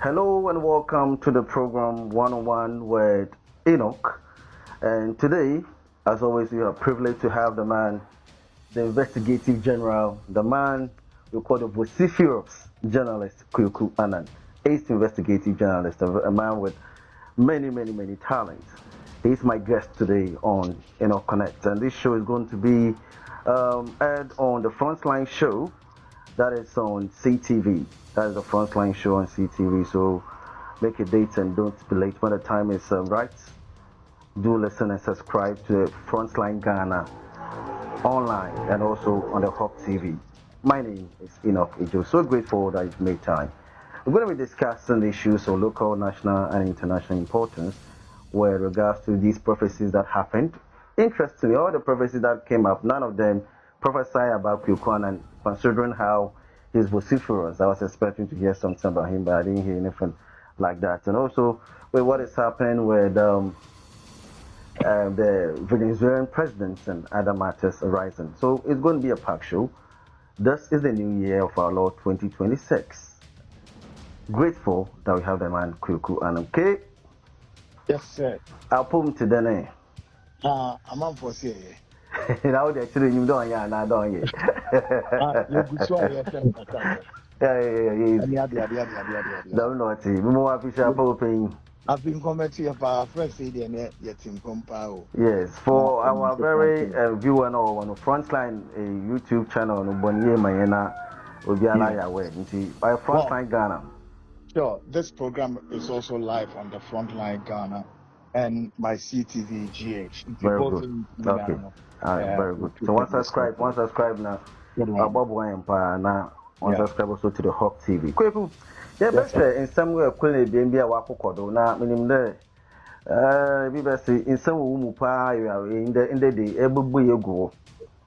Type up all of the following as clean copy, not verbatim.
Hello and welcome to the program One on One with Enoch. And today, as always, we are privileged to have the man, the investigative general, the man we call the vociferous journalist, Kwaku Annan, ace investigative journalist, a man with many talents. He's my guest today on Enoch Connect, and this show is going to be aired on the Frontline show that is on CTV. That is the Frontline show on CTV. So make a date and don't be late when the time is right. Do listen and subscribe to Frontline Ghana online and also on the Hop TV. My name is Enoch Ijo. So grateful that you've made time. We're going to be discussing issues of local, national, and international importance with regards to these prophecies that happened. Interestingly, all the prophecies that came up, none of them prophesy about Kwaku Annan, considering how he's vociferous. I was expecting to hear something about him, but I didn't hear anything like that. And also, with what is happening with the Venezuelan president and other matters arising. So it's going to be a packed show. This is the new year of our Lord 2026. Grateful that we have the man Kwaku Annan. Okay? Yes, sir. I'll put him to the name. I'm on for say. Now they're actually you don't yeah, now don't you? You good song, yes, sir. Yeah. Don't know it. More official opening. I've been coming to your friend say the yet in compile. Yes, for our very viewer no on Frontline YouTube channel no Bonnie Mayena Obiala Yawe. By Frontline Ghana. Sure, this program is also live on the Frontline Ghana and my CTV GH. Very good. Okay. Very good. So one subscribe now. Bob Wine now. One subscribe also to the Hop TV. Kwaku, yeah, best in some way Queen be a wakokodo na minim there. Be best in some wumu pa in the day ebubu yego.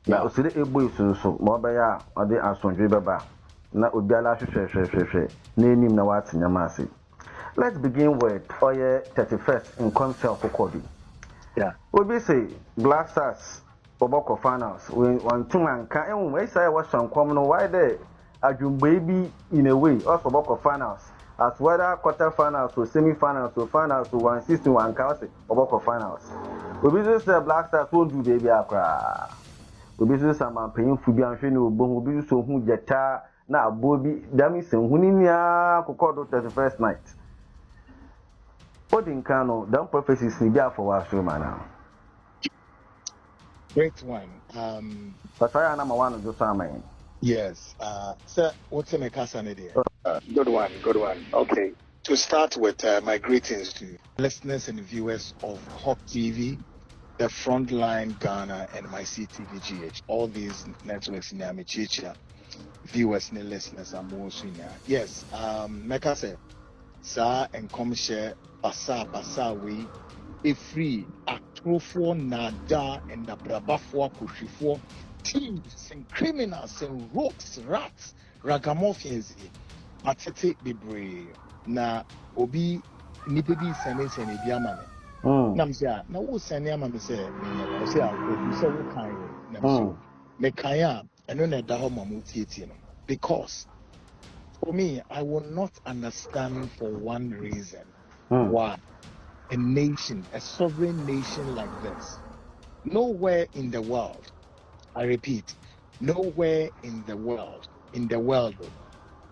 Na osire ebu so mo be ya ode asondwe beba. Na obiala hwehwehwehwe na enim na wat nyamase. Let's begin with Oye 31st in concept Kokodi. Yeah. We say Black Stars Oboko finals. We want to man can we say what some come no why there Ajum baby in a way also Oboko finals. As whether quarter finals or semi finals or finals or 161 count Oboko finals. We be say Black Stars won't do baby akra. We be say some paying fubi anhwe no obo we be so hu jeta na abobi dami se hu ni nia kokodo 31st night. Kano, don't prophecies in for our show, man. Great one. But I am number one of the summer. Yes. Sir, what's in a casa Good one. Okay. To start with, my greetings to listeners and viewers of Hop TV, the Frontline Ghana, and my CTVGH. All these networks in Amichicha, viewers and listeners are most in there. Yes. Meka say, Sa and come share basa we a free atrofo nada and the brabafo kushifo thieves and criminals and rogues, rats, ragamuffins, matete bebre na obi nipa bi sene bi ama me. Nam say na wo sene ama me say say obi say wo kan na so me kan a eno na da ho mamu tietie no because for me, I will not understand for one reason why a nation, a sovereign nation like this, nowhere in the world, I repeat, nowhere in the world,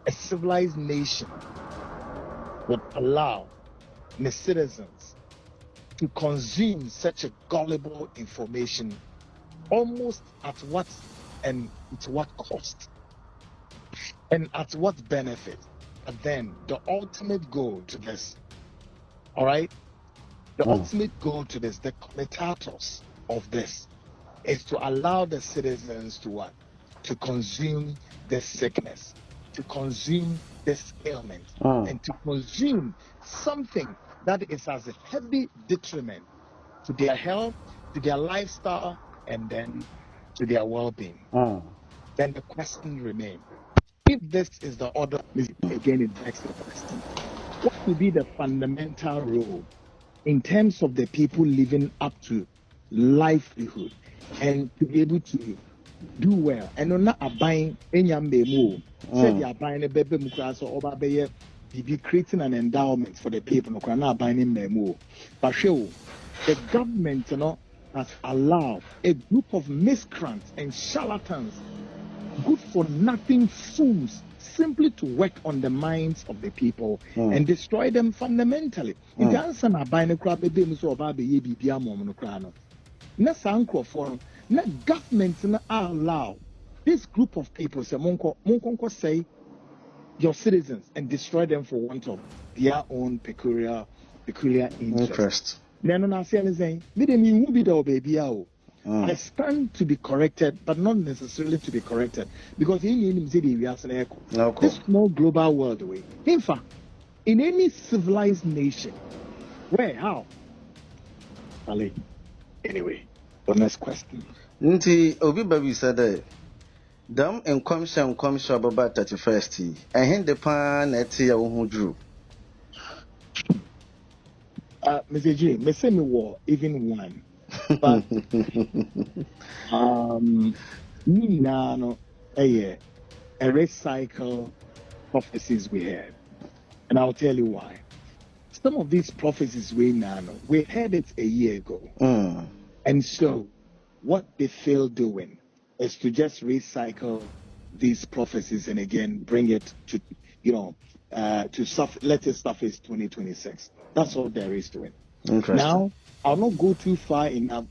a civilized nation would allow the citizens to consume such a gullible information almost at what cost. And at what benefit? But then the ultimate goal to this, all right? The ultimate goal to this, the commentators of this, is to allow the citizens to what? To consume this sickness, to consume this ailment, and to consume something that is as a heavy detriment to their health, to their lifestyle, and then to their well-being. Then the question remains. If this is the order, again, it begs the question. What will be the fundamental role in terms of the people living up to livelihood and to be able to do well? And not a buying any memo. Said you are buying a baby mukras or be creating an endowment for the people no kana binding memo. But the government, has allowed a group of miscreants and charlatans, good for nothing fools, simply to work on the minds of the people and destroy them fundamentally. In the answer, na buy no crab be so ba be ye bibia mom no kra no. Na sanko for na government na allow this group of people say monko say your citizens and destroy them for want of their own peculiar interest. Then I say anything, baby. I stand to be corrected, but not necessarily to be corrected, because this small global world way. In fact, in any civilized nation, where how? Anyway, the next question. Obi Baby said Dam and commission about 31st. I hand the pan at who drew. Mr. J, me say me war even one. But no a recycle prophecies we had. And I'll tell you why. Some of these prophecies we heard it a year ago. And so what they fail doing is to just recycle these prophecies and again bring it to let it surface 2026. That's all there is to it. Now, I'll not go too far enough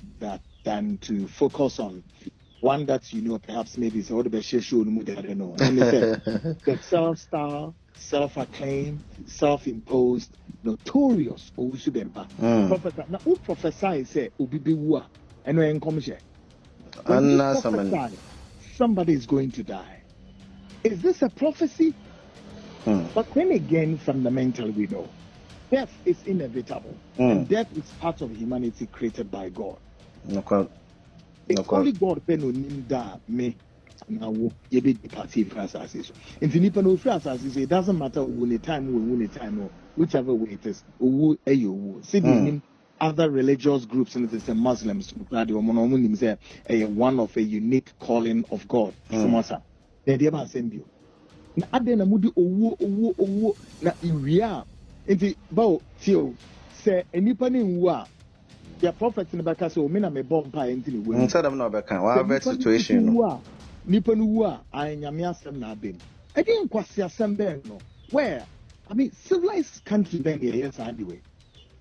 than to focus on one that perhaps maybe is all the best show I don't know. Let me say the self-styled, self-acclaimed, self-imposed, notorious Professor. Now, who prophesy say Ubibiwa and when come share? Somebody is going to die. Is this a prophecy? But then again, fundamentally, we know death is inevitable. And death is part of humanity created by God. Only God me. Now, you be departed for assassins. In the Nippon assassins, it doesn't matter when the time, whichever way it is. See, other religious groups and the Muslims, one of a unique calling of God. They never send you. Na mudi owo na iria enti ba tio se enipa ni nwu ya prophet ni baka se o me na me bomb pa enti ni wu nsa dem na beka wa bad situation no nipa ni wu a anyame asem na abem e dey nkwase asem ben no where I mean civilized country then yes anyway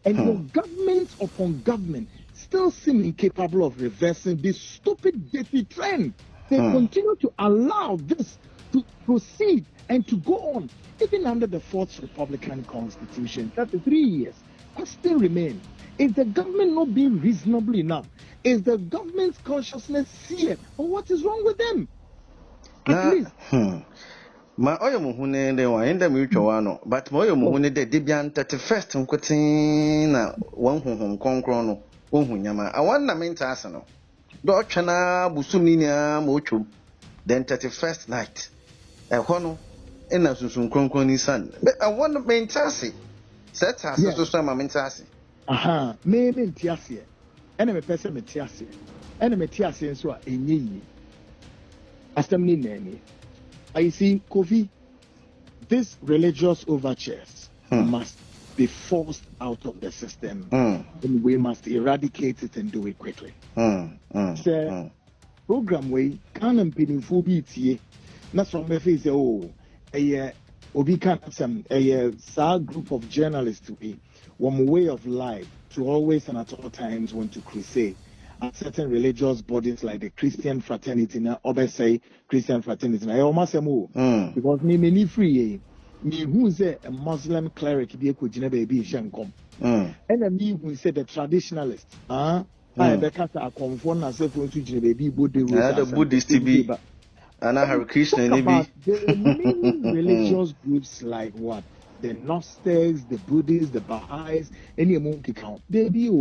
and your government upon government still seem incapable of reversing this stupid dirty trend. They continue to allow this to proceed and to go on, even under the Fourth Republican Constitution, 33 years, but still remain. Is the government not being reasonable enough? Is the government's consciousness seared? Or what is wrong with them? At least. Ma oyo muhune de wa enda mi utwa no but ma oyo muhune de bian 31st nkotin na wan honhom konkron no ohun nyama awan na menta ase no do otwana busum ni nia ma otwom then 31st night hono ina sunsun konkron ni san awan menta ase set ase so ma menta ase me menta ase ena me pese menta ase ena menta ase nso a enye yi asem ni nani. I see, Kofi, these religious overtures must be forced out of the system, and we must eradicate it and do it quickly. So, program way can be phobia. Not from the face. Oh, obi can some a group of journalists to be one way of life to always and at all times want to crusade. And certain religious bodies like the Christian fraternity now, others say Christian fraternity. I almost say more because me free. Me who say a Muslim cleric be could baby shankom. And me who say the traditionalist. I because I conform myself to baby Buddhist be. And I have Christian the many religious groups like what the Gnostics, the Buddhists, the Baha'is, any monkey count. They be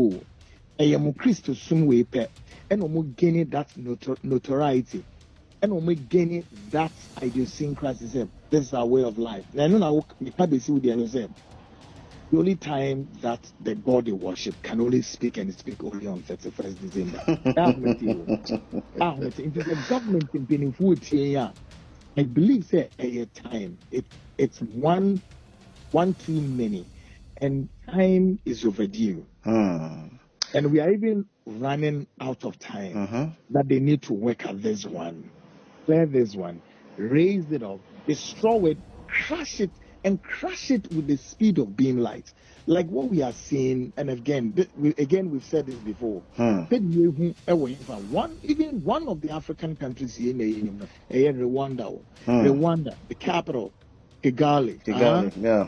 I am Christo some way pet, and gaining that notoriety, and gaining that idiosyncrasy. This is our way of life. I know we probably see the only time that the God they worship can only speak and speak only on 31st December. It is the government in Benin. I believe that a time it's one one too many, and time is overdue. And we are even running out of time that they need to work at this one, clear this one, raise it up, destroy it, crush it, and crush it with the speed of being light. Like what we are seeing, and again, we've said this before. Even one of the African countries here, Rwanda, the capital, Kigali,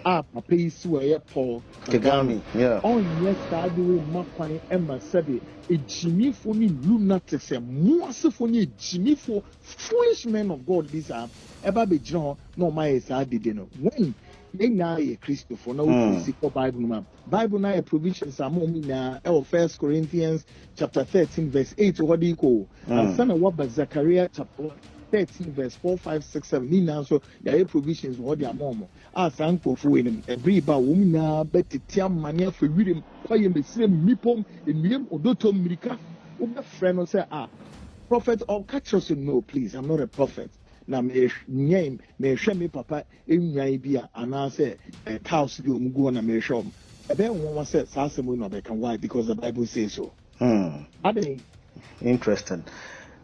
Papa Isu Paul Kagame, yes, I do Makwane Emma said a Jimmy for lunatics and Moasafoni Jimmy for foolish men of God. These are Ebabe John, no my didn't when they now a Christopher, no Bible now provisions are more now. 1 Corinthians chapter 13, verse 8. What do you call? And son of what Zechariah chapter 13 verse 4, 5, 6, 7 now so there are provisions what their mom as uncle for in every ba woman now bet tiam mania for reading pay me same mipom in medium odoto mirika over friend say prophet or catch us no please I'm not a prophet na me name me hwe me papa enwan bia ana say cows bi omgo na me hwe ebe won say sasemu no be can why because the Bible says so. Interesting.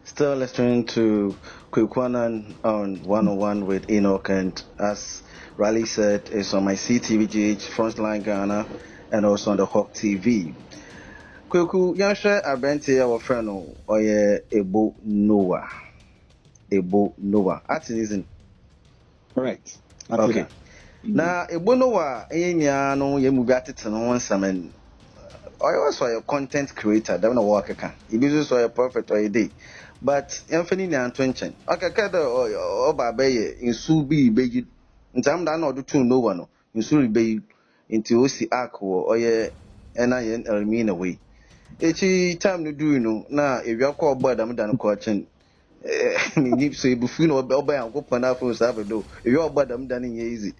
Still listening to Kwaku Annan on 101 with Enoch, and as Riley said, it's on my CTVGH, Frontline Ghana, and also on the Hawk TV. Kwaku, you share a bente our friend or Ebo Noah. At isn't correct. Okay. Now Ebo Noah, no you move at it and one summon. I also a content creator, don't know what I can. It is also a prophet or a day. But Anthony Antwenchen, Akakada or Babaye in Subi Bay in time that not do no one in Suri Bay into Osi Ako or ye NIN Elmina way. Each time to do you know now if you're called by them than coaching. You say Buffino or Belba and go Panafo Sabado, if you're about them done in easy.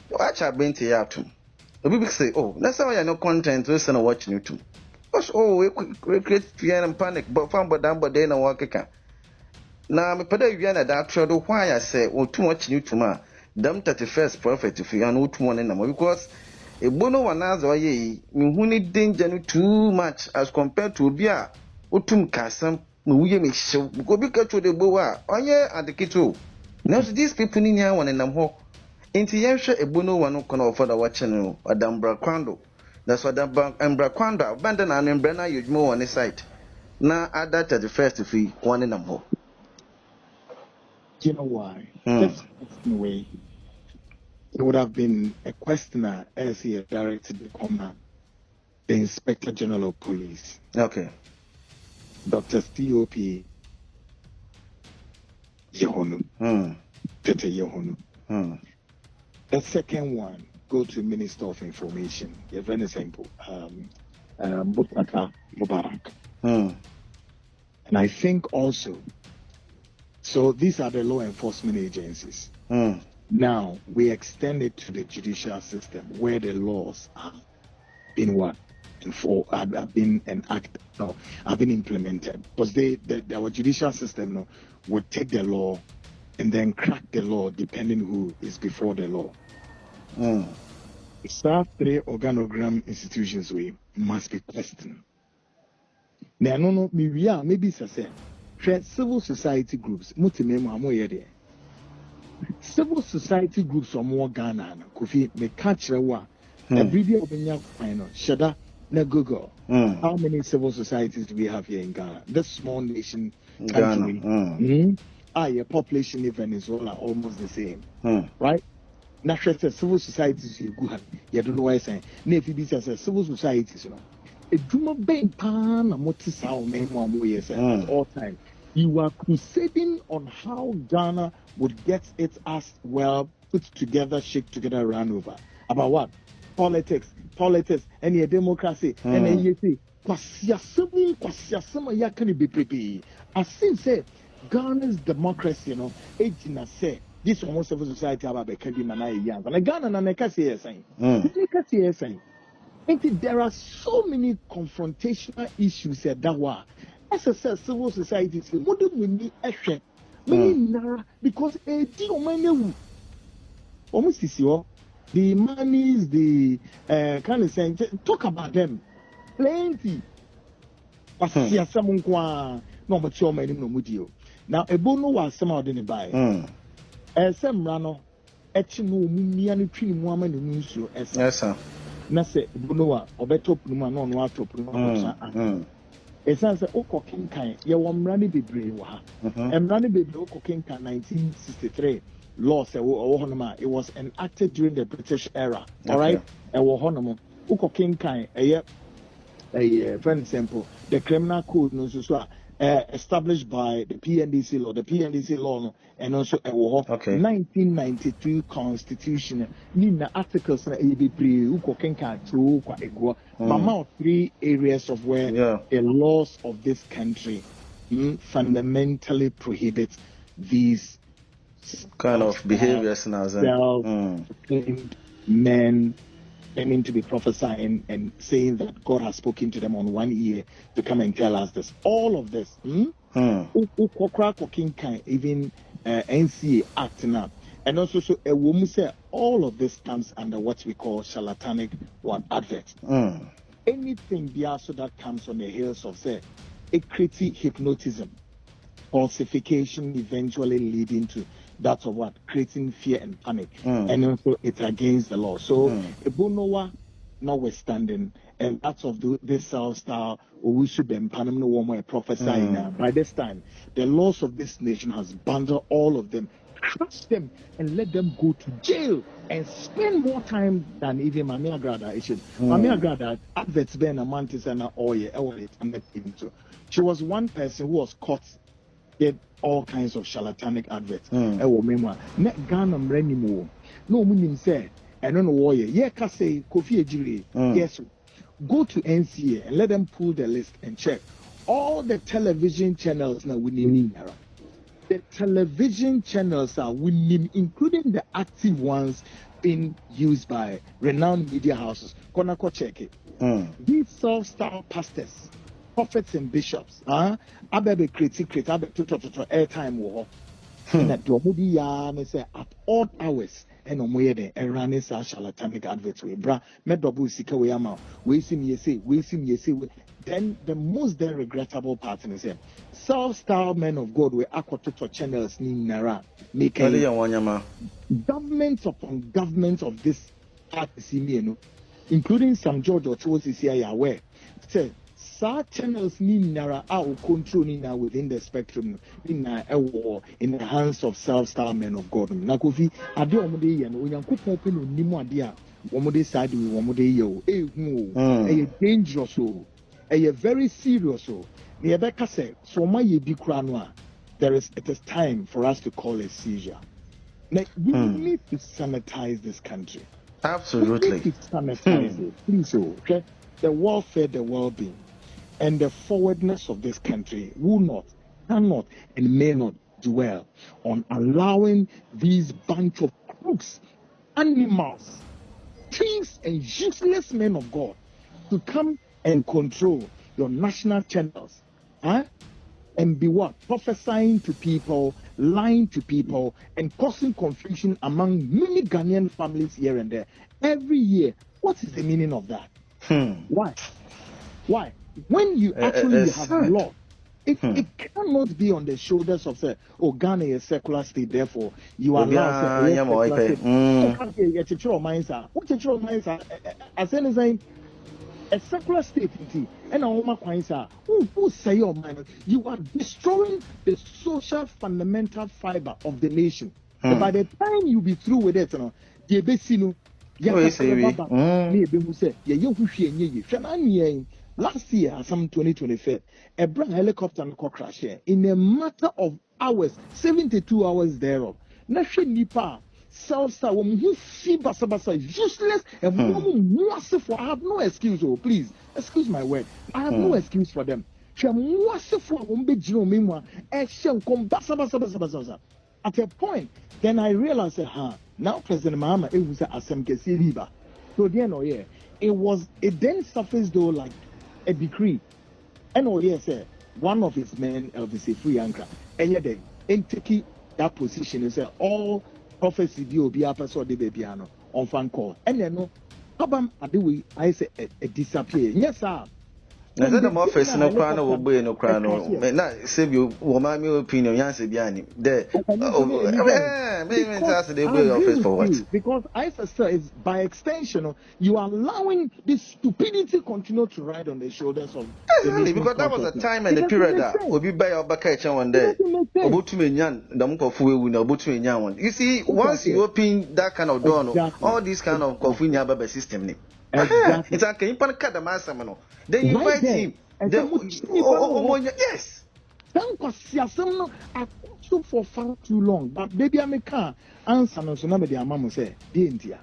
Watch our Bente Yatum. The people say, oh, that's why I know content, listen and watching you too. We create fear and panic, but found but down but then and walk again. Now, me peda Viana that trouble why I say, oh, too much new to ma, them 31st prophet if you are not one in them because a bono one as or ye, who need danger too much as compared to Bia, Utum Casam, we show, go because to the boa, oh yeah, at the kito. Now, these people in here one in them hawk. Inti yenshe ebono wano kono ofada wachene adambra kwando. That's what Ambra kwando abandon and embrana yujmo on the site. Na ada 31st fee one in a more. You know why? This way it would have been a questioner as he had directed the command, the Inspector General of Police. Okay. Dr. C.O.P. Yehonu. Tete Yehonu. The second one, go to Minister of Information. You're very simple. Mubarak. And I think also, so these are the law enforcement agencies. Now, we extend it to the judicial system where the laws are being have been enacted, have been implemented. Because our judicial system would take the law and then crack the law depending who is before the law. Staff 3 organogram institutions we must be questioned. Now, no, maybe it's a civil society groups. Civil society groups are more Ghana. Kofi me catch every day Shada na Google. How many civil societies do we have here in Ghana? This small nation country. Your population in Venezuela almost the same. Right? Natural civil societies you go you don't know why I'm saying. If it is civil societies, a drummer bang pan and what is our main one at all time. You are crusading on how Ghana would get its ass well put together, shake together, run over. About what? Politics, and your democracy, and then you say, as since say Ghana's democracy, aging say this almost civil society about the Kadi young. And Ghana and the saying. There are so many confrontational issues at that. As I said, civil society is what do we need extra? Because a deal almost is your the monies, the kind of saying, talk about them. Plenty. Now, Ebono was somehow didn't buy. Some rano, etchino, mumian, twin, woman, and news. Yes, sir. Nase, Bonoa, or better, Puma, non, water, Puma. It's as a Oko King Kai, Yawam Rani Bibre, and Rani Bibre Oko King Kai 1963. Law said, it was enacted during the British era. All right, and Wohonamo, Oko King Kai, for example, the criminal code established by the PNDC law, and also a 1992 constitution. Nina articles na Mama 3 areas of where the laws of this country fundamentally prohibit these kind of behaviors now. Self-proclaimed men claiming to be prophesying and saying that God has spoken to them on one ear to come and tell us this. All of this, even NCA Act now, and also so a woman said all of this comes under what we call charlatanic advert. Anything so that comes on the heels of say a critique hypnotism, falsification, eventually leading to that of what creating fear and panic, and also it's against the law. So Ebonowa notwithstanding, and that's of this self-style, we should be Panama woman prophesying. By this time, the laws of this nation has bundled all of them, crush them, and let them go to jail and spend more time than even Mami Agrada. Mami Agrada adverts Ben Amantis and she was one person who was caught. Get all kinds of charlatanic adverts. Ghana no meaning said, I don't know why. Yeah, can say Kofi Ejiri. Yes, go to NCA and let them pull the list and check all the television channels now winning. The television channels are winning, including the active ones being used by renowned media houses. Konako check it. These self-style pastors, prophets and bishops, abe critique abe airtime war. That the say at odd hours and omoye the running charlatanic adverts we bra medobu sika we ama we see me say then the most regrettable part is self-style men of God we akwototo channels ni nara making government upon government of this party, including some George or Tosi aware say channels need nara out control now within the spectrum in the hands of self-style men of God. Nakofi ade omode and onyankopon pe no nimo ade a omode side we omode ye e dangerous very serious ne ebeka say so ma ye bi kura no a it is time for us to call a seizure. Now, we need to sanitize this country. Absolutely. We need to sanitize it. Please, okay? The welfare, the well-being, and the forwardness of this country will not, cannot, and may not dwell on allowing these bunch of crooks, animals, thieves, and useless men of God to come and control your national channels, and be what? Prophesying to people, lying to people, and causing confusion among many Ghanaian families here and there. Every year, what is the meaning of that? Why? When you actually have law, it cannot be on the shoulders of say, oh, Ghana is a secular state, therefore you are now a secular state, and who say your mind, you are destroying the social fundamental fiber of the nation. And by the time you be through with it, last year, some 2025, a brand helicopter crash here in a matter of hours, 72 hours thereof. Nation Nipa, self-star, who see basa useless and massive. I have no excuse. Oh, please, excuse my word. I have no excuse for them. At a point, then I realized, now President Mahama, it was a so then, it then surfaced though like a decree. And one of his men, Elvis Free Anchor, and yet in taking that position, is all prophecy be a person de babyano. on fan call. And then no, Abam Adewi, I say a disappear. Yes, sir. I said the office no crown will be no crown. Not save you, woman, your opinion, Yancy Biani. There. Maybe that's the way office for what? Because I say is by extension, you are allowing this stupidity continue to ride on the shoulders of the because that was a time and a period that will be by our back one day. Obutumenyan, the Munkofu will know Obutumenyan one. You see, once you open that kind of door, all this kind of Kofunya Baba system. Exactly. It's okay. You can cut the master, then you fight him. Yes. I took for far too long, but maybe I make answer. No, so now the mama say, India.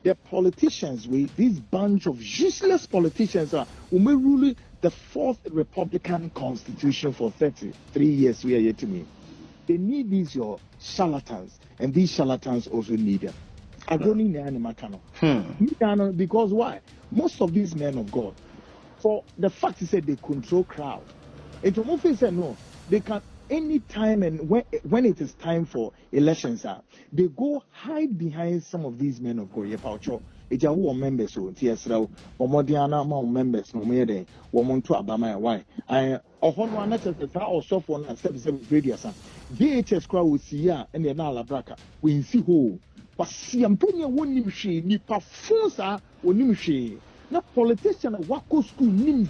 The politicians, this bunch of useless politicians are who may rule the fourth Republican Constitution for 33 years. We are yet to me. They need these your charlatans, and these charlatans also need them. I don't need any makano. Because why? Most of these men of God, for the fact is that they control crowd. And to said no, they can any time and when it is time for elections, they go hide behind some of these men of God. It's a war members so TSRO or Modiana members no more than woman to Abama. Why? I one or soft one and 77 radius. VHS crowd will see ya and the Nalabraka. We see who. But see, I'm putting a one nimshi, ni pafonsa, or nimshi. Na politician at Wako school, nim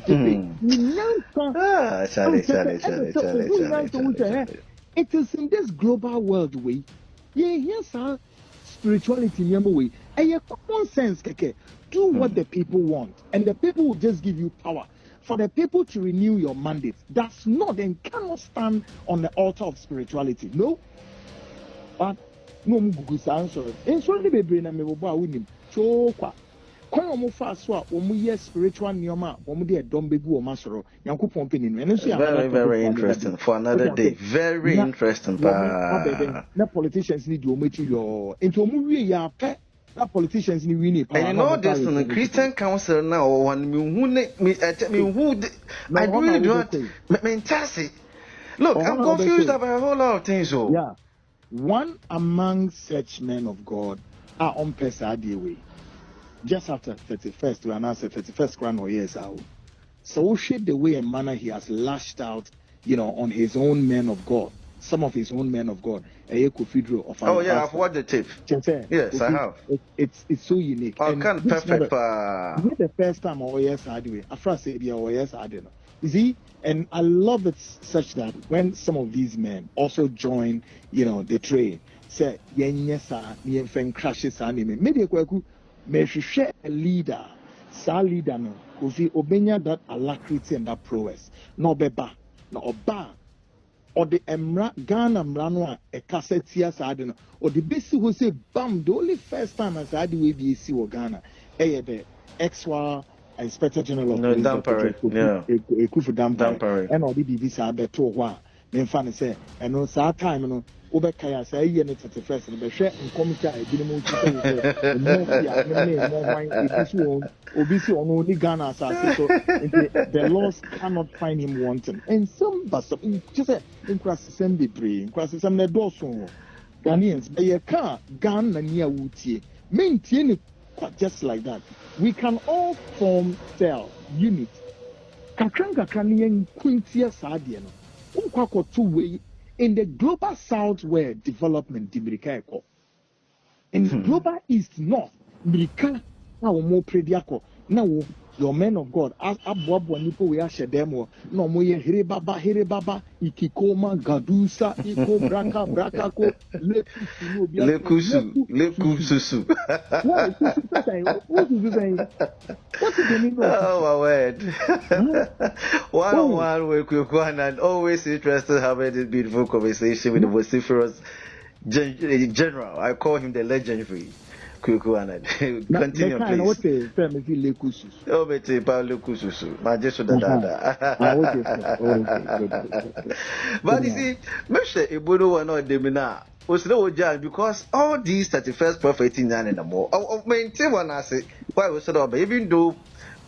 It is in this global world way. Yeah, here's our spirituality in way. And your common sense, keke. Do what the people want, and the people will just give you power. For the people to renew your mandate, that's not and cannot stand on the altar of spirituality. No. But no mugusa answer. And so the baby na me boba winim. So kwa. Kono mo fa so a omu ye spiritual nyoma, omu de dom begu o masoro. Yankopon peni no. Eno so ya very interesting for another day. Very interesting pa. Na politicians need to meet you into omu wie ya pe. Na politicians need win power. And you know this in the Christian council now one me who I really do not mentasi. Look, I'm confused about a whole lot of things. So yeah. One among such men of God are on Pesadi way. Just after 31st, to announce the 31st crown or years out. So shade the way and manner he has lashed out, on his own men of God. Some of his own men of God. Oh yeah, I've watched the tape. Yes, I have. It's so unique. Oh, perfect. Not the first time or yes I do it. After say or yes I don't know. You see, and I love it such that when some of these men also join, the train, say yes crashes maybe may share a leader, leader no, kofi obenya that alacrity and that prowess. No beba, no oba, or the emra Ghana mrano a cassetia sadino, or the basic who say bam, the only first time as I do with BC or Ghana, the ex-wa Inspector General of Police, Dampare, and all the BBC beto wa. Then funny say, and no sad time, Obekaya say, you need to first and be share and committee. I didn't want to obviously on only Ghana, so the laws cannot find him wanting. And some, but just in class assembly, in class assembly, Dawson, Ghanaians, but you can't Ghana near Wuti, maintain it just like that. We can all form cell unit. Kakranga Kanian Quintia Sadiano, Unquako 2 way. In the global south where development dimirika in the global east north mirika na wo mo prediako na wo your men of God as aboabo nipo we ahye dem no mo ye here baba ikikoma gadusa iko braka ko lekusu what is the meaning of oh my word one with Kwaku Annan, always interested having this beautiful conversation with the vociferous general. I call him the legendary Kwaku Annan. Continue, please. What is lekusu? Oh, bete pa lekusu. Ma jesu da. But you see, Mr. Ibuno were not demina. Because all these 31st prophecy and more. I maintain one I say why we said even though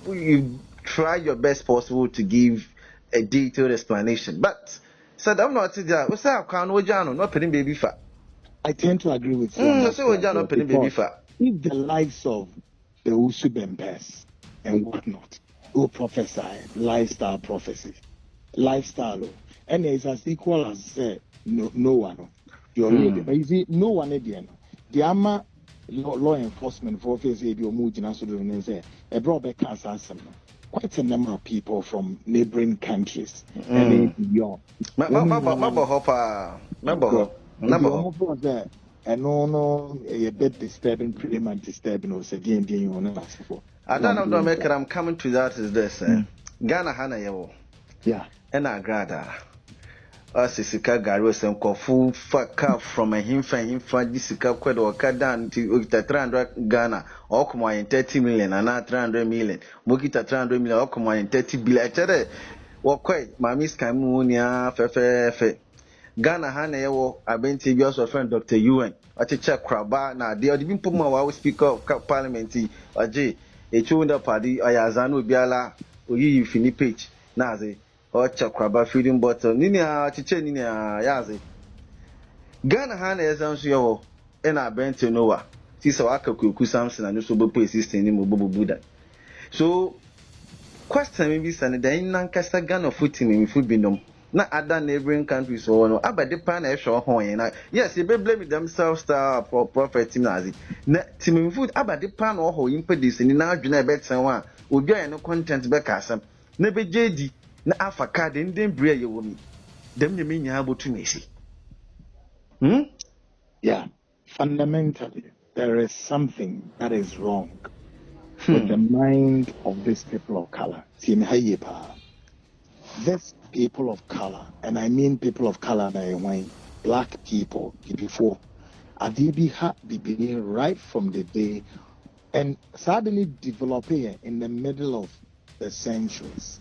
you try your best possible to give a detailed explanation, but said I'm not there. What's up, can we not penny baby fat? I tend to agree with you. So we not penny baby fat. if the likes of the Usubembes and whatnot who prophesy lifestyle prophecy, lifestyle, and it's as equal as no one. You're ready, but you see, no one at the end. The AMA law enforcement for face a brought back quite a number of people from neighboring countries and beyond. And no, a bit disturbing, pretty much disturbing. Was again being on us for. Don't make it. I'm coming to that. Is this Ghana Hana Yewo? Yeah, and I grada. Sisika Garos and Kofu fuck from a him fan Jessica Qued or Kadan to 300 Ghana, or come in 30 million and not 300 million. Mokita 300 million, or come in 30 billion. What quite, my Miss Camunia, Fefe. Ghana Hana Yewo, I've been to your friend Dr. Ewan. I check Kraba now. They are even put my speaker of parliament. Aje, a chunda party, Ayazano Biala, or you fini page. Nazi, or Chakraba feeding bottle. Nina, Chichen, Nina, Yazi. Ghana Hana is answer, and I bent to Noah. Sisawaka Kuku Samson and Nusubu persisting in Mubu Buddha. So, question maybe Sunday, the Lancaster Ghana footing in food bindom. Not other neighboring countries or no, but the pan show home. Yes, you be blame themselves star for prophet Nazi. Timmy food about the pan or who impedis in now Juna bet someone will get no content back as some. Never JD, na alpha card in them brea you woman. Them you mean you able to see. Yeah, fundamentally, there is something that is wrong with the mind of these people of color. This people of color, and I mean people of color by white, black people before Adibiha beginning right from the day and suddenly developing in the middle of the centuries.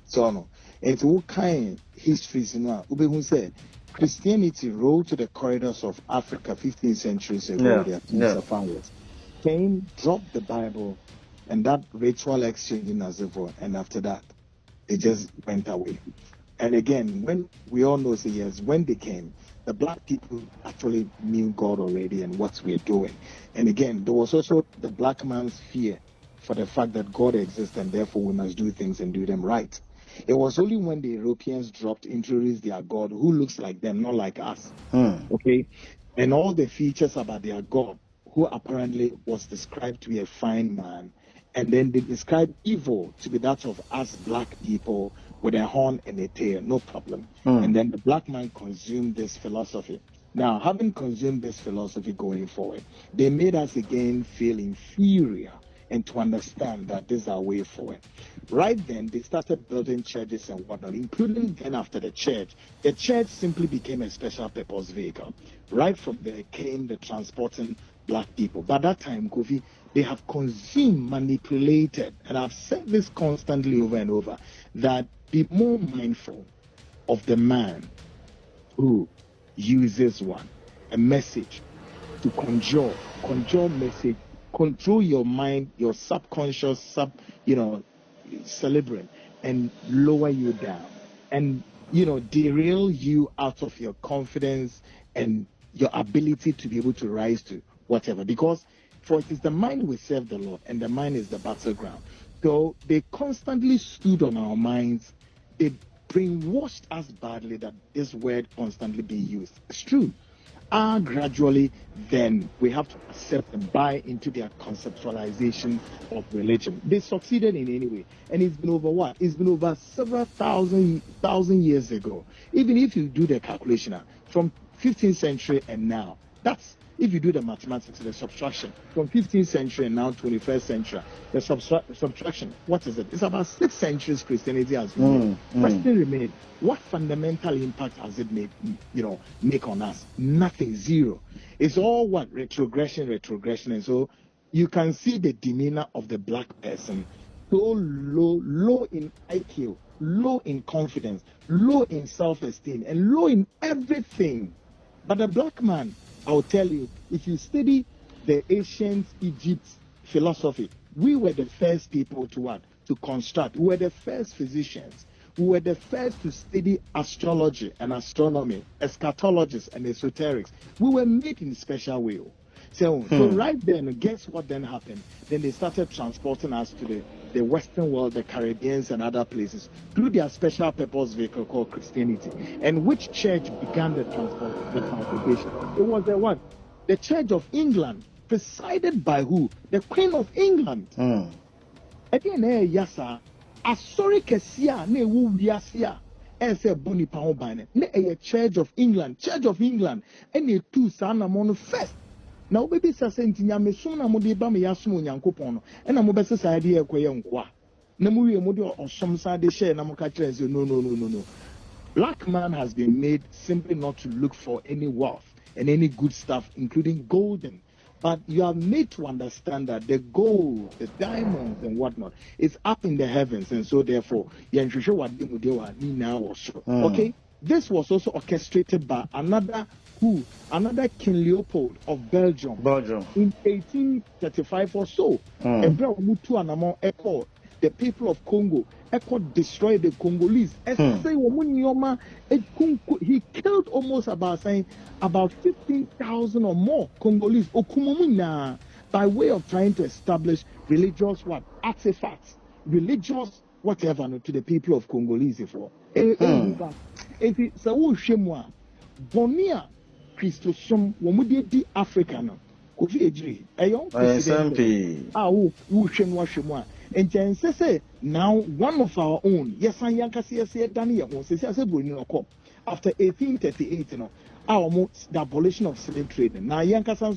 So no, it's all kind histories who said Christianity rode to the corridors of Africa 15 centuries ago. Came, dropped the Bible, and that ritual exchange in Azevo, and after that, they just went away. And again, when we all know, yes, when they came, the black people actually knew God already and what we're doing. And again, there was also the black man's fear for the fact that God exists and therefore we must do things and do them right. It was only when the Europeans introduced their God who looks like them, not like us. Okay? And all the features about their God, who apparently was described to be a fine man, and then they describe evil to be that of us black people with a horn and a tail, no problem. And then the black man consumed this philosophy. Now, having consumed this philosophy going forward, they made us again feel inferior and to understand that this is our way forward. Right then, they started building churches and whatnot, including then after the church simply became a special purpose vehicle. Right from there came the transporting black people. By that time, Kofi, they have consumed, manipulated, and I've said this constantly over and over, that be more mindful of the man who uses a message to conjure message, control your mind, your subconscious, celebrant, and lower you down, and derail you out of your confidence and your ability to be able to rise to whatever. Because for it is the mind we serve the Lord, and the mind is the battleground. So they constantly stood on our minds. They brainwashed us badly that this word constantly be used. It's true. Gradually, then we have to accept and buy into their conceptualization of religion. They succeeded in any way, and it's been over what? It's been over several thousand years ago. Even if you do the calculation from 15th century and now, that's if you do the mathematics, the subtraction from 15th century and now 21st century, the subtraction, what is it? It's about 6 centuries Christianity has been. Question remains: what fundamental impact has it made? Make on us? Nothing, zero. It's all what retrogression, and so you can see the demeanor of the black person so low in IQ, low in confidence, low in self-esteem, and low in everything. But the black man, I'll tell you, if you study the ancient Egypt philosophy, we were the first people to construct. We were the first physicians. We were the first to study astrology and astronomy, eschatologists and esoterics. We were made in a special way. So right then, guess what then happened? Then they started transporting us to the Western world, the Caribbeans and other places through their special purpose vehicle called Christianity. And which church began the transportation? It was the what? The Church of England, presided by who? The Queen of England. Again, yasa. Asori kesia ne wu wiasia. Ese boni pa obane. Ne Church of England. Church of England. Ene tu sana mono first. Now, baby, Sassentia, me soon a modi bam yasmo yankopon, and a mobile society a quayanqua. Namuri modio or some side share Namoka. No. Black man has been made simply not to look for any wealth and any good stuff, including golden. But you are made to understand that the gold, the diamonds, and whatnot is up in the heavens, and so therefore, okay. This was also orchestrated by another King Leopold of Belgium. In 1835 or so. The people of Congo destroyed the Congolese. He killed almost about 15,000 or more Congolese by way of trying to establish religious artifacts, religious whatever to the people of Congolese for. If it's a Shemwa, Bonia Christosum, Womudi African, Kofi Ejiri, a young president, Shemwa. And then say, now one of our own, yes, I Yankasi Daniel was after 1838, our the abolition of slave trade. Now Yankasa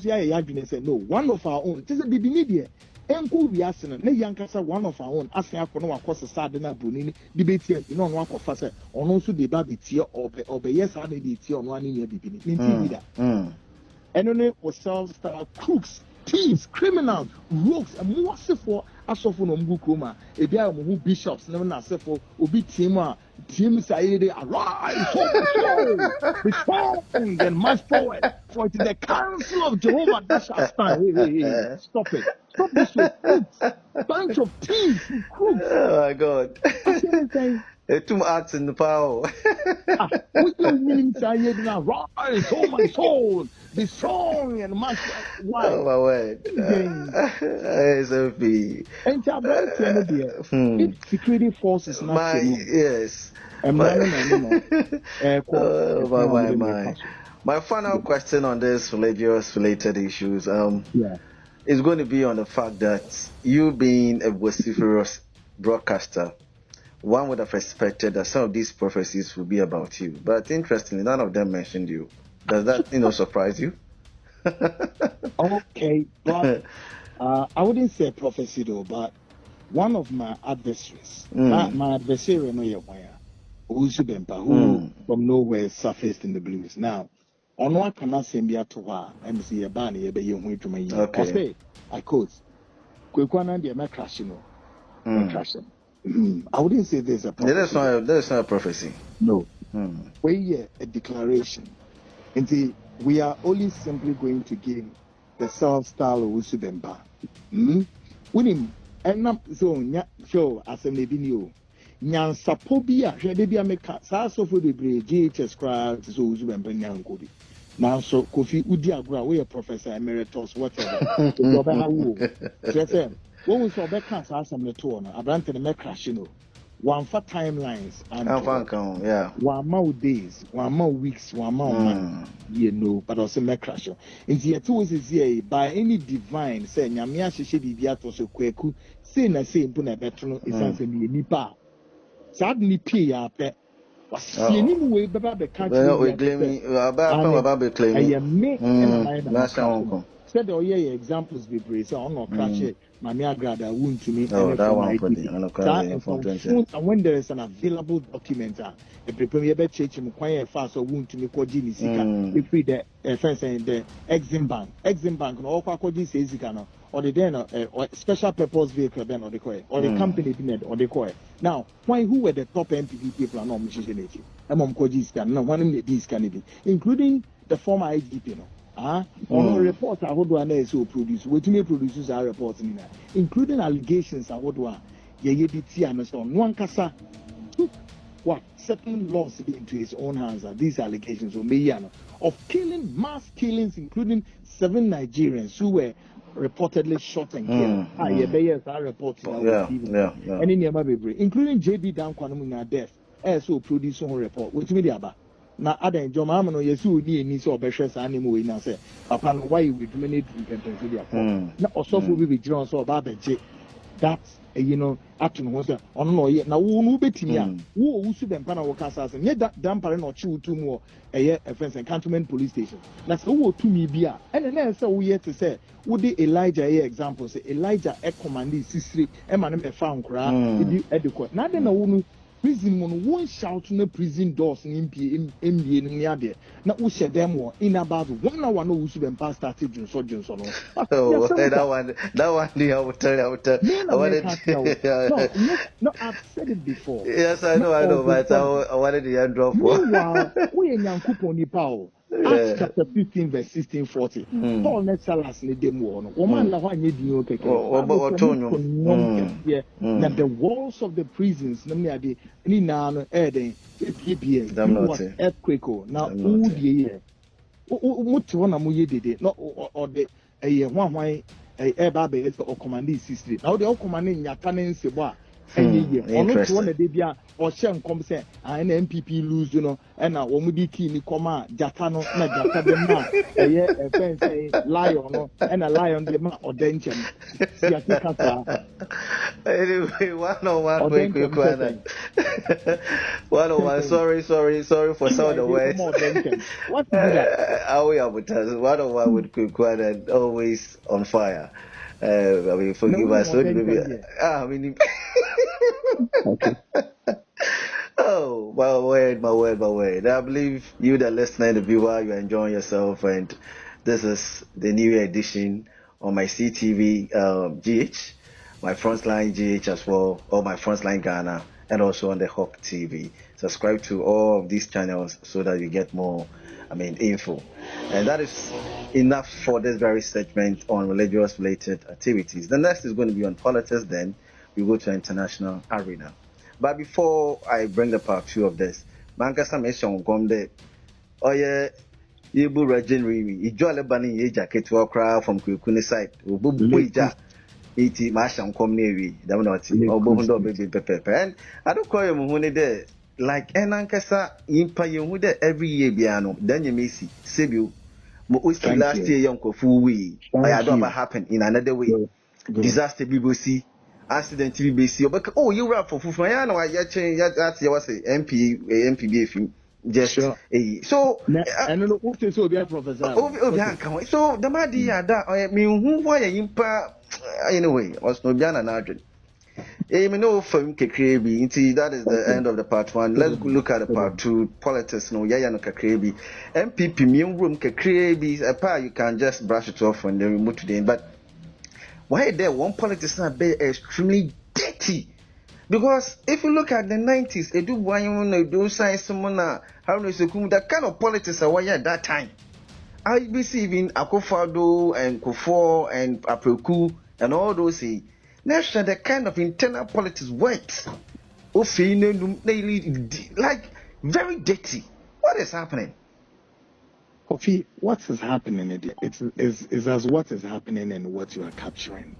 said, no, one of our own, this is a baby media. Enku we ask na yankasa one of our own asan akono akoso sade na bonini debate you know no akofa se ono nso de ba betie obeye sa de betie ono ani ne bibini nti da eno ne ourselves style crooks, thieves, criminals, rogues, and more for asofo no mbukroma ebia mo hu bishops na asefo obi team say they arise be strong and march forward, for it is the counsel of Jehovah that shall stand. Hey, stop it. Stop this with crooks. Bunch of thieves and crooks. Oh my God. Too much in the power. What you mean say now? Rise, oh my soul, be strong and march. Why? Oh my word. SFP. And if security forces not yes. My final question on this religious related issues is going to be on the fact that you being a vociferous broadcaster, one would have expected that some of these prophecies would be about you, but interestingly, none of them mentioned you. Does that surprise you? Okay, but I wouldn't say prophecy though, but one of my adversaries, my adversary, who from nowhere surfaced in the blues. Now, on what can I send you to her? MC Yabani, okay, I quote, Kwaku Annan, the crashing. I wouldn't say there's a prophecy. There's not a prophecy. No. We're a declaration. And we are only simply going to give the self-style of Usubemba. With him, and not so as a maybe new. Nyansapobia, Jedebia Meka, Sasso the Bridge, GHS crowd, so Usubemba Nyankodi. Now, so Kofi Udiagra, we are Professor Emeritus, whatever. When we saw Becca as some tour, I ran to the Mecrashino. One for timelines and 1 more days, 1 more weeks, 1 more month, but also Mecrasho. In the 2 is by any divine, say, Yamia Shishi Biato, so Kwaku, say, na say, Puna Betron is answering me, Nipa. Sadly, P. Was anyway, about the country. I am making said, oh, yeah, examples be braced on or crash it. Mamia Grada wound to me. And when there is an available document, a prepare a church and quiet fast or wound to me, Kojini Sika, if we the fence and the Exim Bank, or Kwakoji says or the then or special purpose vehicle then or the coy, or the company or the coy. Now, why who were the top MPP people are not Michigan? Among Koji's can, no one of these can including the former IGP. On a report, I would want to produce. What me producers are reporting, including allegations. I would want ye be Tiana on one cassa. what certain laws into his own hands are these allegations of killing, mass killings, including 7 Nigerians who were reportedly shot and killed. Reporting including JB Dankwanumunya death. So produce on report. Which media na adan joma amano yesu ni eni so obehwe sa anim we na say papa no why we dominate repentance dia na osofo bi be jira so oba beje that ato no so ono no ye na wo no betimi a wo wusu dem pa na wo kasa ase nye dampare na ochi utu mu eye offense cantonment police station na so wo tumi bi a ene na say wo ye to say wo de Elijah here example say Elijah command sisiri ma no be fa nkura e ediko na de na wo no prison mon won't shout no prison doors in MBA near there. Now we share them in about 1 hour no we should pass started Johnson. Oh, that one I will tell you. No, I've said it before. Yes, I know, but I wanted the end drop. We in Yankuponi Pao. Acts chapter 15 verse 16-40. Paul net salas ne demo no. Woman la hwan ye di o keke. That the walls of the prisons na me ade ni na no eden PPS. Was earthquake now who die here. Muti wona mo ye dede no or the hwan ba be or command system. Now the command nyaka ne nsebo a ono to na de bia o hye nkom se an MPP lose and na wo mudi ki ni koma jata no na jata de ma fence lion no and a lion de ma odenchem sia kaka anyway 101 quick Kwaku Annan sorry for some of the words what is that how we are with us 101 with Kwaku Annan always on fire. I mean, forgive us. Okay. Oh, my word. I believe you, the listener, the viewer, you're enjoying yourself, and this is the new edition on my CTV GH, my Frontline GH as well, or my Frontline Ghana, and also on the Hawk TV. Subscribe to all of these channels so that you get more, info. And that is enough for this very segment on religious related activities. The next is going to be on politics, then we go to international arena. But before I bring the part 2 of this, Mankasa Mission Gomde, oh yeah, Ibu Regenerary, Ijole Bani ye jacket wakra from Kukuni side, Ubuja, iti Masham Comneri, Damanoti, or Bohundo baby pepe. And I don't call him Huni there. Like Enankasa impa yehude every year biano, then you may see Sibu last year young full way. I don't ever happen in another way. Disaster BBC, accident BBC, but oh you rap for Fufayano, I change that's your MPB just so and then so be a professor. So the Madia that I mean who why impa anyway was no Biana Nadrin. That is the end of the part 1. Let's look at the part 2. Politics no yaya no kakrebi. MPP mean room kakrebi a part you can just brush it off and then we move to the end. But why there one politics not be extremely dirty? Because if you look at the 90s, they do why you do sign someone that kind of politics are why at that time. IBC even Akufo-Addo and Kufuor and Apreku and all those National, the kind of internal politics works. Like very dirty. What is happening? Kofi, what is happening? It's as what is happening and what you are capturing.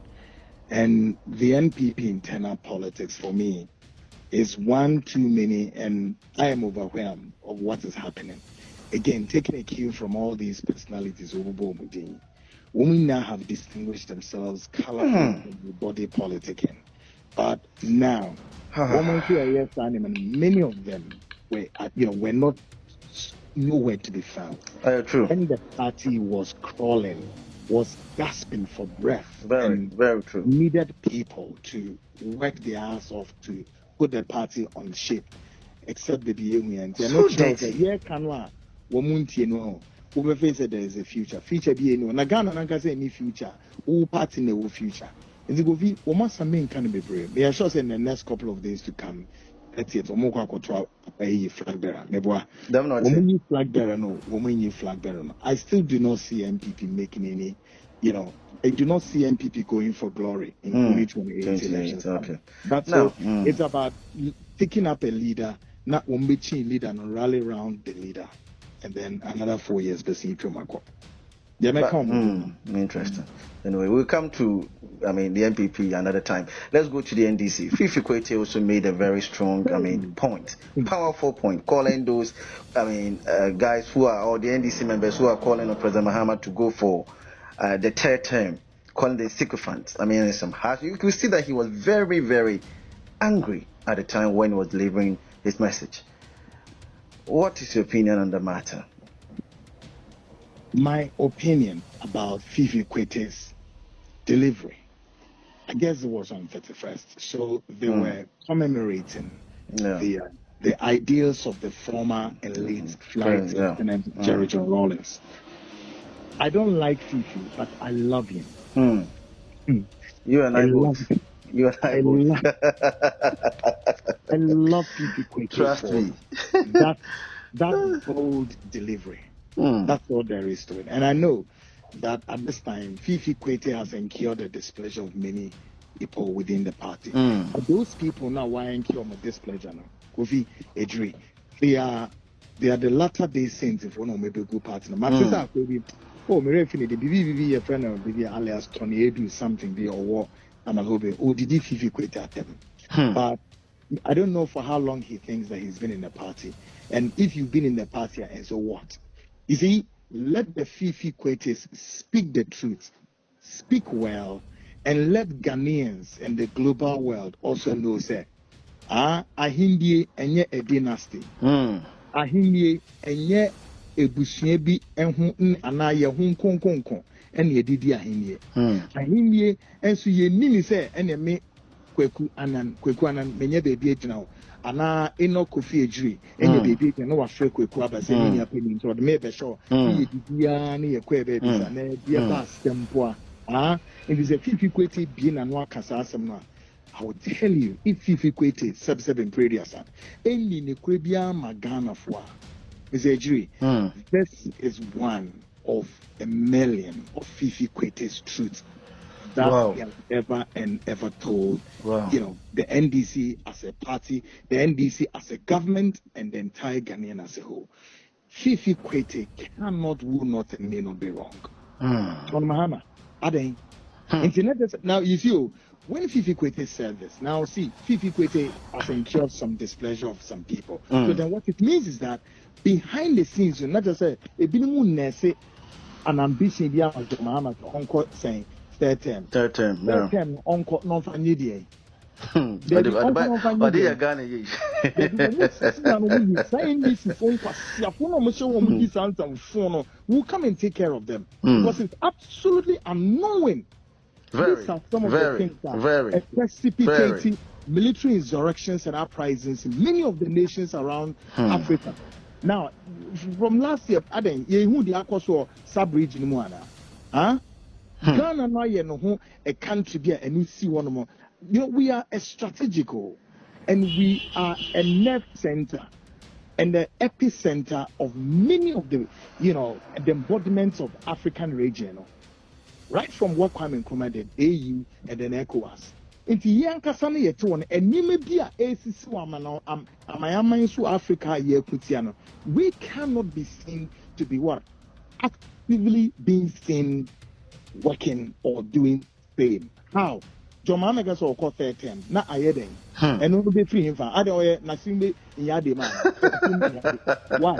And the NPP internal politics for me is one too many, and I am overwhelmed of what is happening. Again, taking a cue from all these personalities, women now have distinguished themselves colorful in body politicking. But now, women who are yes, many of them were not nowhere to be found. True. And the party was crawling, was gasping for breath. Very true. Needed people to work their ass off to put the party on shape. Except the behavior. So dirty. Whoever said there is a future be anyone. Nagana Nanka say any future. Who party no future. Is it go be almost something can be brave. We are sure in the next couple of days to come. That's it. Omoko Akotra a flag bearer. Meboa. Woman flag bearer no. Woman flag bearer no. I still do not see MPP making any. I do not see MPP going for glory in 2028 elections. Okay. But so it's about picking up a leader not one be leader and rally around the leader, and then another 4 years the CPO. Interesting. Anyway, we'll come to, the NPP another time. Let's go to the NDC. Fifi Kwete also made a very strong, point, powerful point, calling those, guys who are, or the NDC members who are calling on President Mahama to go for the third term, calling the sycophants. Some harsh. You could see that he was very, very angry at the time when he was delivering his message. What is your opinion on the matter? My opinion about Fifi Kwete's delivery, I guess it was on 31st. So they were commemorating the ideals of the former elite flight Lieutenant Jerry John Rawlings. I don't like Fifi, but I love him. You and I both. You and I both. I love Fifi Kwete. Trust me. that bold delivery. That's all there is to it. And I know that at this time, Fifi Kwete has incurred the displeasure of many people within the party. But those people now why incur my displeasure now? Kofi Ejiri, they are the latter-day saints if one of maybe good party. My sister Kofi, me refinity the BBB your friend or BB alias Tony Edu something they or war and I hope did Fifi Kwete at them. But I don't know for how long he thinks that he's been in the party. And if you've been in the party, and so what? You see, let the Fifi Kwetes speak the truth, speak well, and let Ghanaians and the global world also know that Ahindie enye a dynasty. Ahindie enye ebusiebi enhu anaye hun konkonko ene edidi ahindie. Ahindie enso ye nini se ene me Kwaku Annan menye baby ejina ana eno Kofi Ejiri enye baby ejina no wa fre Kwaku abase ni apeni nto de me be sure ye didia na ye kwa baby sa na dia ba stempo it is a Fifi Kwete bi na no akasa asem no I will tell you if Fifi Kwete sub-7 prayers any ne kwa bia magana fo Mr. Ejiri this is one of a million of Fifi Kwete's truth that he has ever and ever told, the NDC as a party, the NDC as a government, and the entire Ghanaian as a whole. Fifi Kwete cannot, will not, and may not be wrong. John Mahama, now you see, when Fifi Kwete said this, now see, Fifi Kwete has incurred some displeasure of some people. So then what it means is that behind the scenes, you not just say, an ambition, John Mahama, uncle saying, Third term, uncle non family. But they are Ghana. We'll come and take care of them because it's absolutely unknowing. These are some of the things that precipitating military insurrections and uprisings in many of the nations around Africa. Now, from last year, Aden, you the Akosua sub-region, Ghana no a country be and we see one more. We are a strategical and we are a nerve center and the epicenter of many of the the embodiments of African region. Right from what Kwame Nkrumah did, AU and then ECOWAS. Into Yankasana Yeton and Nimebia ACC Amayama Su Africa Yakutiano. We cannot be seen to be what? Actively being seen working or doing same. How? John Mahama or call third term, not Ayeden. And no be free him for other Nasimbe in Yadema. Why?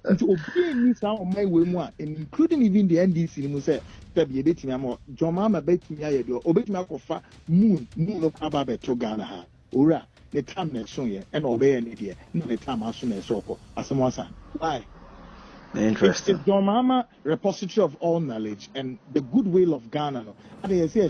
Into obeying this on my way, including even the NDC, you say, John Mahama bet me, obey me for moon of Ababe to Ghana. Ura, the time next year, and obey an idiot, not the time as soon as so. As someone said, why? Interesting. It's John Mahama repository of all knowledge and the goodwill of Ghana. I think I say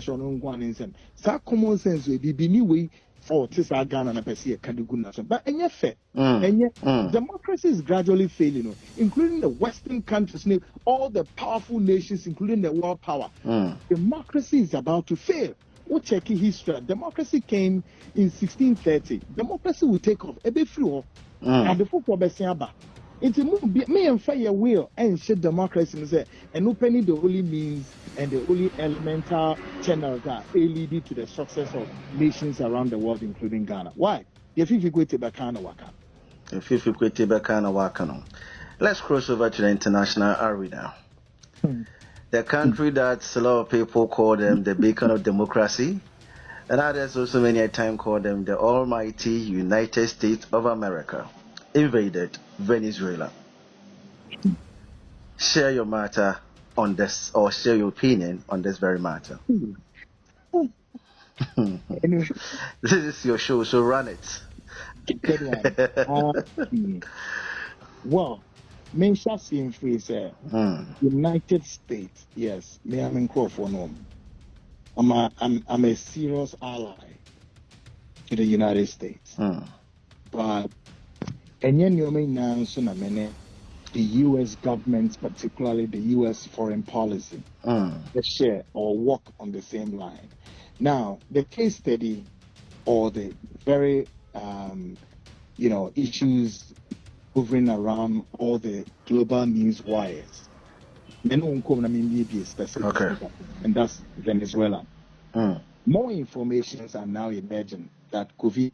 that common sense will be new way for Tisa Ghana and Persia can do good nation. But and yet fair. And yet democracy is gradually failing, including the Western countries, all the powerful nations, including the world power. Democracy is about to fail. We check history. Democracy came in 1630. Democracy will take off. A bit free. And the football Bessiaba. It's a move, me and fire will and shit democracy and opening the only means and the only elemental channels that lead to the success of nations around the world, including Ghana. Why? If you go to Bakana Waka. If you quit Tibakana Wakano. Let's cross over to the international arena. The country that a lot of people call them the beacon of democracy, and others also many a time call them the almighty United States of America, invaded Venezuela. Share your matter on this, or share your opinion on this very matter. This is your show, so run it. Good one. Well, Mesha seeing free say United States, yes, me I'm in for no. I'm a serious ally to the United States. But the US government, particularly the US foreign policy, they share or walk on the same line. Now, the case study or the very issues hovering around all the global news wires. Specific, and that's Venezuela. More informations are now emerging that COVID,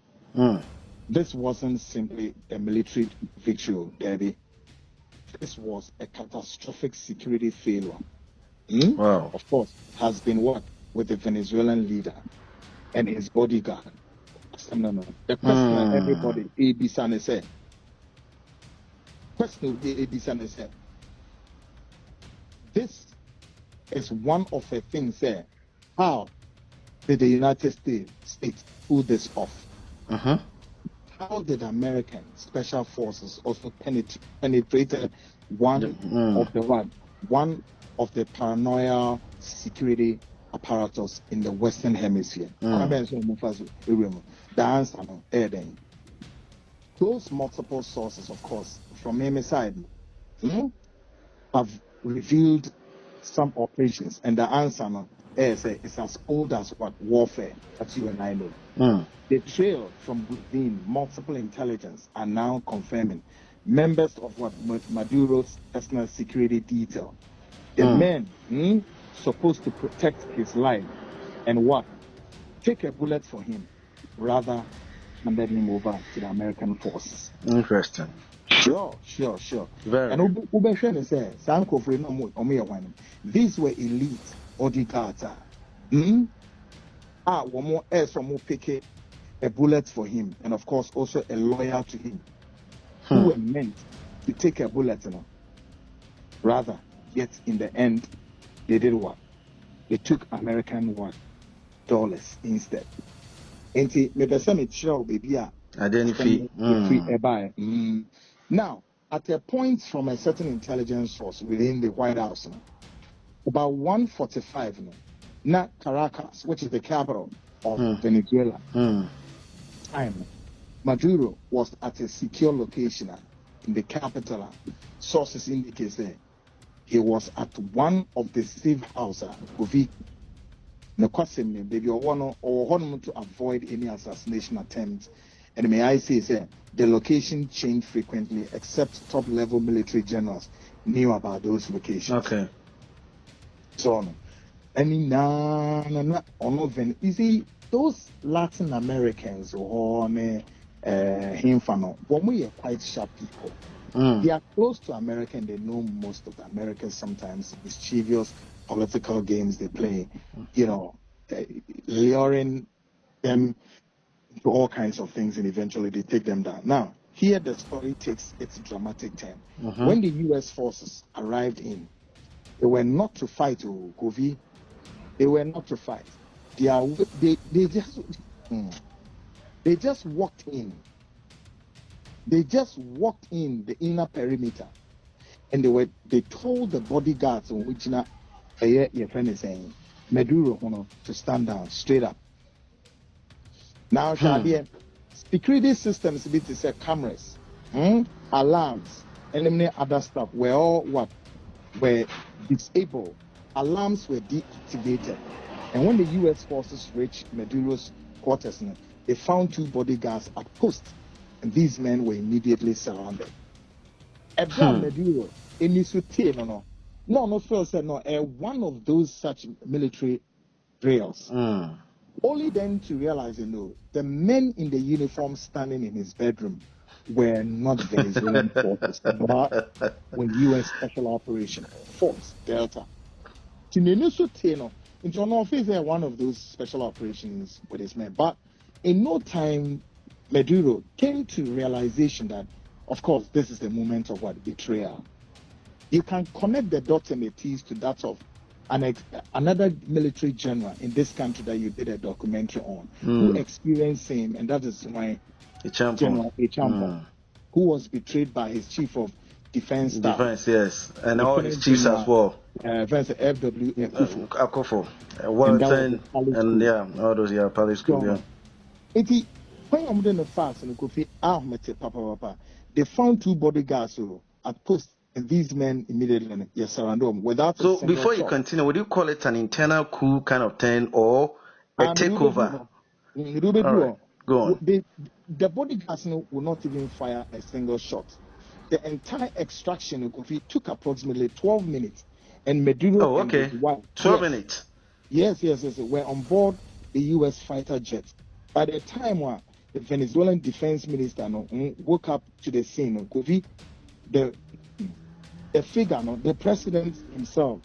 this wasn't simply a military victory, Debbie. This was a catastrophic security failure. Wow. Of course, has been what with the Venezuelan leader and his bodyguard. No. The question everybody Abisane said. This is one of the things there. How did the United States pull this off? How did American special forces also penetrated one of the paranoia security apparatus in the Western Hemisphere? The answer those multiple sources, of course, from MA side, have revealed some operations, and the answer is as old as what warfare that you and I know. The trail from within multiple intelligence are now confirming members of what Maduro's personal security detail. The men supposed to protect his life and what take a bullet for him rather handed him over to the American forces. Interesting. Sure. Very. And Ubeshen says, these were elite bodyguards. One more else from pick a bullet for him, and of course also a lawyer to him, who were meant to take a bullet, rather, yet in the end, they did what? They took American dollars instead. And now, at a point from a certain intelligence source within the White House, about 1:45, not Caracas, which is the capital of Venezuela, time, Maduro was at a secure location in the capital. Sources indicate that he was at one of the safe houses to avoid any assassination attempts. And may I say, the location changed frequently, except top-level military generals knew about those locations. Okay. So, you see, those Latin Americans or when we are quite sharp people, they are close to America and they know most of the Americans. Sometimes mischievous political games they play, luring them to all kinds of things, and eventually they take them down. Now, here the story takes its dramatic turn. When the U.S. forces arrived in, they were not to fight Govi. They were not to fight. They just walked in. They just walked in the inner perimeter, and they told the bodyguards on which your friend is saying Maduro to stand down straight up. Now, security systems, cameras, alarms, and many other stuff were all were disabled. Alarms were deactivated. And when the U.S. forces reached Maduro's quarters, they found two bodyguards at post, and these men were immediately surrounded. Maduro, one of those such military drills. Only then to realize, the men in the uniform standing in his bedroom were not Venezuelan forces, but when U.S. Special Operation Force Delta. Into an office, one of those special operations with his men. But in no time, Maduro came to realization that, of course, this is the moment of what? Betrayal. You can connect the dots and the T's to that of another military general in this country that you did a documentary on, who experienced same, and that is my General Echampo, who was betrayed by his chief of defense staff. Defense, yes, and all his chiefs as well. FW Akufo, Wellington, and yeah, all those Palace School, yeah. When I'm doing the fast and Kofi Ahmed Papa, they found 2 bodyguards at post, and these men immediately surrounded them without. So before you continue, would you call it an internal coup kind of thing or a takeover? Right. Go on. The bodyguards will not even fire a single shot. The entire extraction took approximately 12 minutes, and Maduro and his wife, 12 minutes. Yes, were on board the U.S. fighter jet. By the time the Venezuelan defense minister woke up to the scene, the figure, the president himself,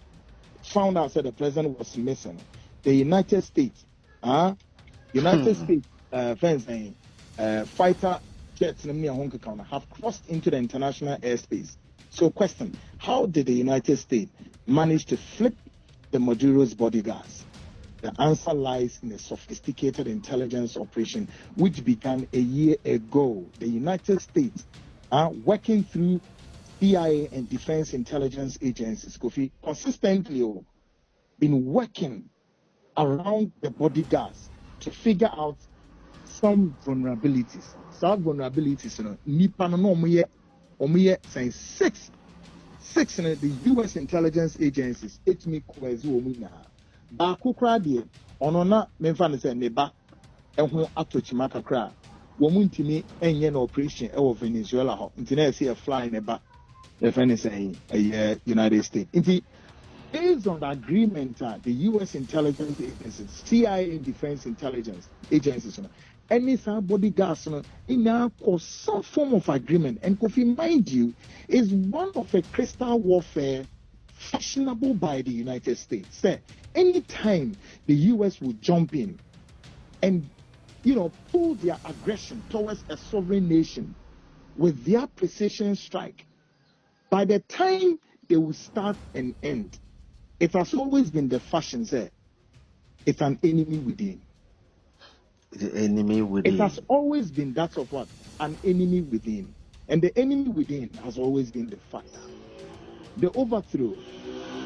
found out that the president was missing. The United States, fighter jets have crossed into the international airspace. So, question: how did the United States manage to flip the Maduro's bodyguards? The answer lies in a sophisticated intelligence operation which began a year ago. The United States, working through CIA and defense intelligence agencies, consistently been working around the bodyguards to figure out some vulnerabilities. Some vulnerabilities, saying six in the U.S. intelligence agencies, Baako kra de ono na memfa ne se neba eho atochima kakra wo mu ntimi enye na operation e wo Venezuela ho nti na ese fly neba the friend is saying United States. Indeed, based on the agreement, the U.S. intelligence agencies, CIA defense intelligence agencies, any bodyguards in some form of agreement, and Kofi, mind you, is one of a crystal warfare fashionable by the United States. Say, anytime the U.S. will jump in and pull their aggression towards a sovereign nation with their precision strike, by the time they will start and end, it has always been the fashion there. It's an enemy within. The enemy within. It has always been that of what? An enemy within. And the enemy within has always been the fact. The overthrow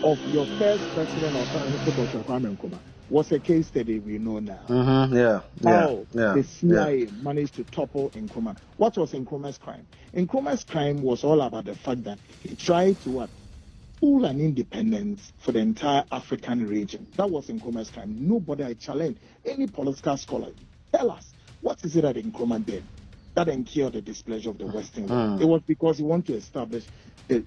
of your first president of Kwame Nkrumah was a case study we know now. How the CIA managed to topple Nkrumah. What was Nkrumah's crime? Nkrumah's crime was all about the fact that he tried to pull an independence for the entire African region. That was Nkrumah's crime. Nobody I challenge any political scholar. Tell us, what is it that Nkrumah did that incurred the displeasure of the Western world? It was because he wanted to establish the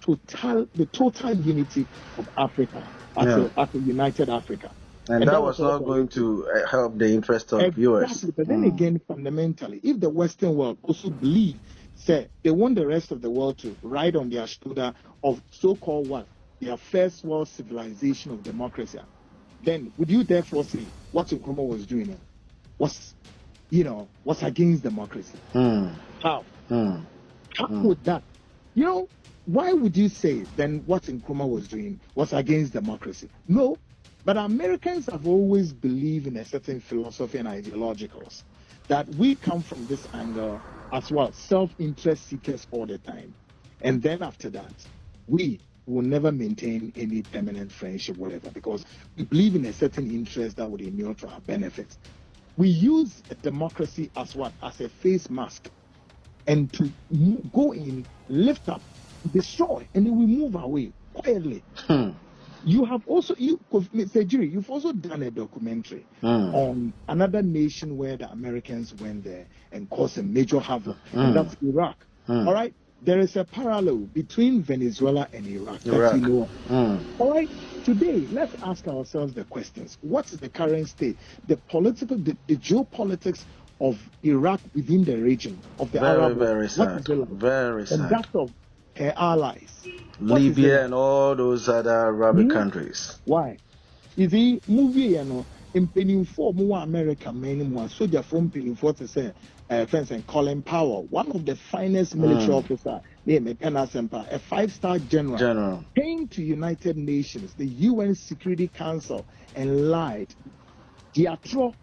total unity of Africa as a united Africa. And that was not going to help the interest of viewers. But then again, fundamentally, if the Western world also believe, say, they want the rest of the world to ride on their shoulder of so-called their first world civilization of democracy, then would you therefore say what Nkrumah was doing was against democracy? How? How would that? Why would you say then what Nkrumah was doing was against democracy? No, but Americans have always believed in a certain philosophy and ideologicals that we come from this angle as well, self-interest seekers all the time. And then after that, we will never maintain any permanent friendship, whatever, because we believe in a certain interest that would inure to our benefit. We use a democracy as what? As a face mask, and to go in, lift up, destroy, and then we move away quietly. You have also, Mr. Jiri, you've also done a documentary on another nation where the Americans went there and caused a major havoc, and that's Iraq. All right? There is a parallel between Venezuela and Iraq. All right? Today, let's ask ourselves the questions. What is the current state, the political, the geopolitics of Iraq within the region of the very, Arab world. very sad. What is it like? Very sad. And that of her allies. Libya and all those other Arabic countries. Why? Is the movie, you know, in penny for more America, many more soldier from penny for to say, friends and Colin Powell, one of the finest military officer named a 5-star general, came to United Nations, the UN Security Council, and lied. Diatro,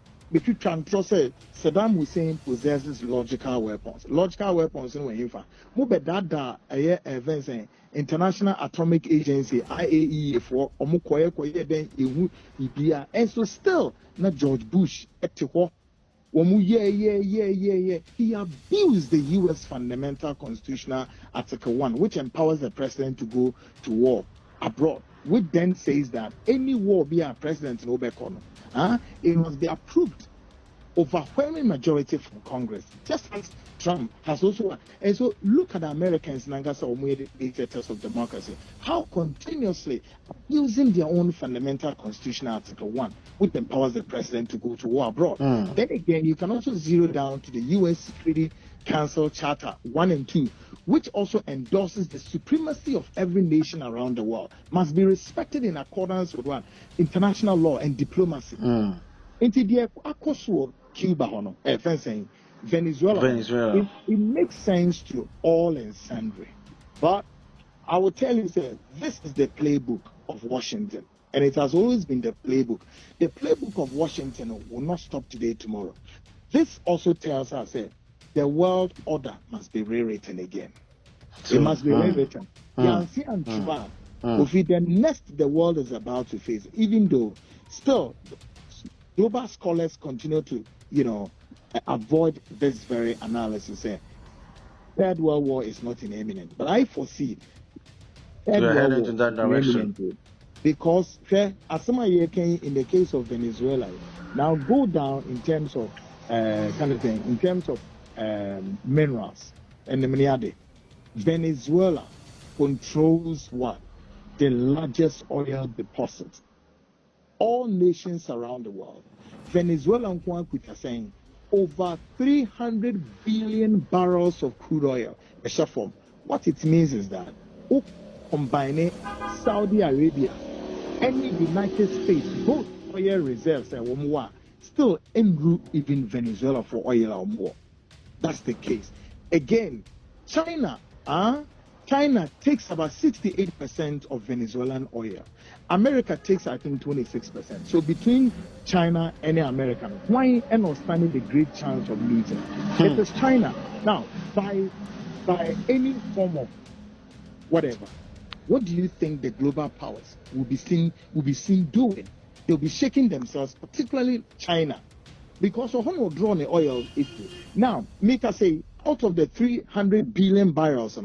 say Saddam Hussein possesses logical weapons. Logical weapons in Wahifa. Mube dada events International Atomic Agency IAEA for Omukoye then Ihu Ibia. And so still not George Bush etiho. He abused the US fundamental constitutional article 1, which empowers the president to go to war abroad, which then says that any war be a president in Obekono. It must be approved overwhelming majority from Congress, just as Trump has also. And so look at the Americans, Nangasa dictators of democracy, how continuously using their own fundamental constitutional article 1, which empowers the president to go to war abroad. Then again, you can also zero down to the US Security Council Charter 1 and 2, which also endorses the supremacy of every nation around the world, must be respected in accordance with what? International law and diplomacy. Cuba, Venezuela. It makes sense to all and sundry. But I will tell you, sir, this is the playbook of Washington. And it has always been the playbook. The playbook of Washington will not stop today, tomorrow. This also tells us that the world order must be rewritten again. It must be rewritten. The next the world is about to face, even though still global scholars continue to, avoid this very analysis. Third World War is not imminent, but I foresee Third World War in that direction. Because in the case of Venezuela, now go down in terms of minerals and the Miniade. Venezuela controls what? The largest oil deposit. All nations around the world. Venezuela are saying over 300 billion barrels of crude oil. What it means is that combine Saudi Arabia and the United States, both oil reserves and still enroute even Venezuela for oil or more. That's the case. Again, China takes about 68% of Venezuelan oil. America takes, I think, 26%. So between China and America, why are not standing the great chance of losing? It is China. Now, by any form of whatever, what do you think the global powers will be seen doing? They'll be shaking themselves, particularly China, because of how draw the oil issue. Now, make us say out of the 300 billion barrels,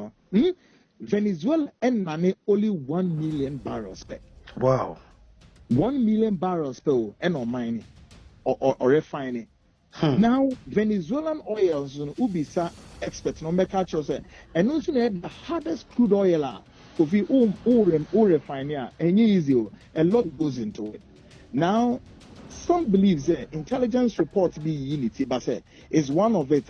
Venezuela and money only 1 million barrels per. Wow. 1 million barrels per and or mining or refining. Now Venezuelan oils ubisa experts no make say and also the hardest crude oil if you refine and easy a lot goes into it. Now some believe that intelligence report be unity but say is one of it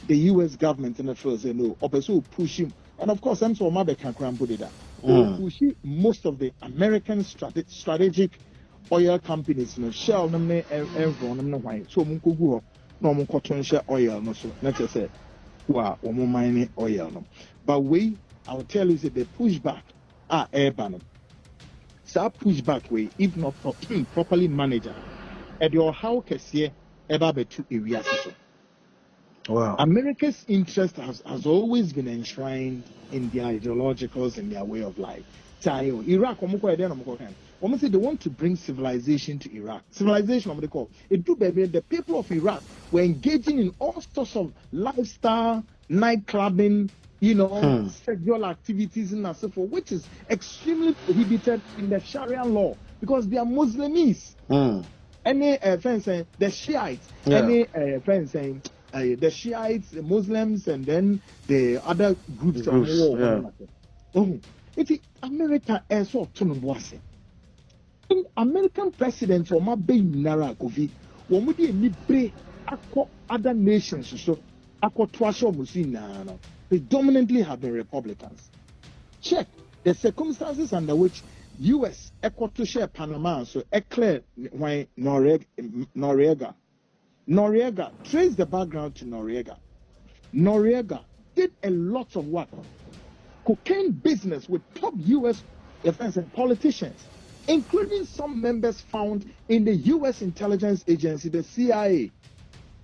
the US government in the first no also push him. And of course, I'm so much pushing most of the American strategic oil companies, Shell, Enron, so Munkugu, no cotton share oil, no so not just say, wow, mining oil. But I will tell you that the pushback are urban. So pushback way, if not properly managed, at your how can see ever be two areas. Wow. America's interest has always been enshrined in their ideologicals and their way of life. Iraq, say they want to bring civilization to Iraq. Civilization, they call it. The people of Iraq were engaging in all sorts of lifestyle, night clubbing, sexual activities and so forth, which is extremely prohibited in the Sharia law because they are Muslims. Any friends saying the Shiites, any friends saying. The Shiites, the Muslims, and then the other groups of war. America is so autonomous. American presidents or my baby Nara Kofi, one would be other nations so predominantly have been Republicans. Check the circumstances under which U.S. to share Panama, so clear why Noriega. Trace the background to Noriega. Noriega did a lot of work, cocaine business with top U.S. defense and politicians, including some members found in the U.S. intelligence agency, the CIA,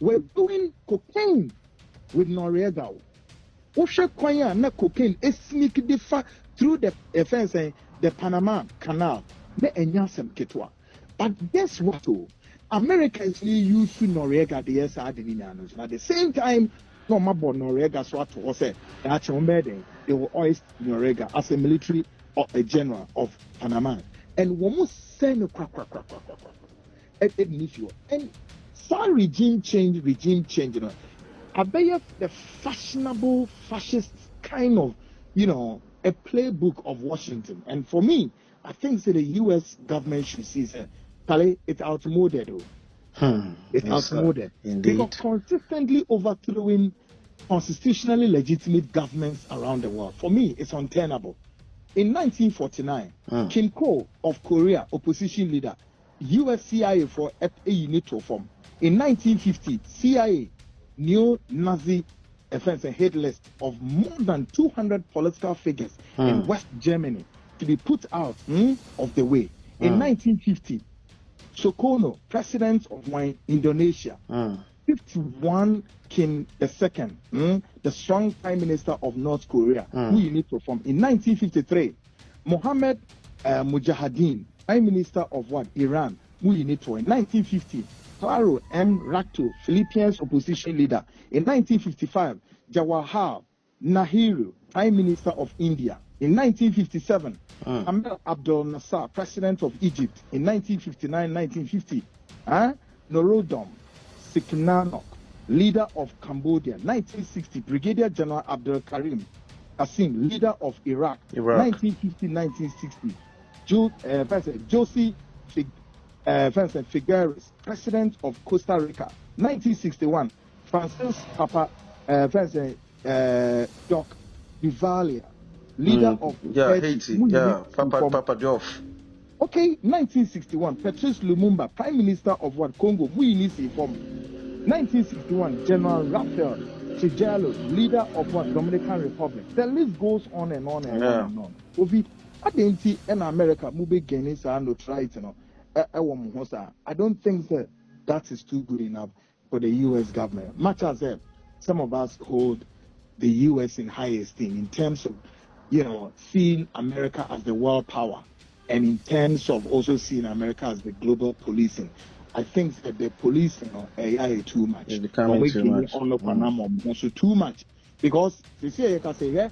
were doing cocaine with Noriega. Osha kwanya na cocaine is sneak differ through the defense and the Panama Canal. Ne enyasem ketwa. But guess what? Americans use Noriega the SR at the same time. No mabo Noriega swat was said that they will hoist Noriega as a military or a general of Panama. And one more send a crack. And some regime change, you know. I bet the fashionable fascist kind of, a playbook of Washington. And for me, I think that the U.S. government should see it's outmoded. It's outmoded. Because consistently overthrowing constitutionally legitimate governments around the world, for me, it's untenable. In 1949, Kim Ko of Korea, opposition leader, U.S. CIA for a unit to form. In 1950, CIA neo-Nazi offense and hate list of more than 200 political figures in West Germany to be put out of the way. In 1950, Sukarno, president of Indonesia, 51 Kim II, the strong prime minister of North Korea, who you need to form. In 1953, Mohammed Mujahideen, prime minister of Iran, who you need to. In 1950, Claro M. Rakto, Philippines opposition leader. In 1955, Jawaharlal Nehru, prime minister of India. In 1957, Gamal Abdel Nasser, president of Egypt. In 1959-1950, Norodom Sihanouk, leader of Cambodia. 1960, Brigadier General Abdul Karim Qasim, leader of Iraq. 1950-1960, José Figueres, president of Costa Rica. 1961, Francis Papa Doc Duvalier, leader of Haiti. Papa Joff. Okay, 1961, Patrice Lumumba, prime minister of Congo, Muinisi form. 1961, General Raphael Chijalo, leader of Dominican Republic. The list goes on and on and on and on. Ovi, Adenti and America, Mube Genisa no try it, I don't think that is too good enough for the U.S. government. Much as some of us hold the U.S. in high esteem in terms of, seeing America as the world power, and in terms of also seeing America as the global policing. I think that the policing AI too much. It's becoming too much. Also too much. Because you see, you can say,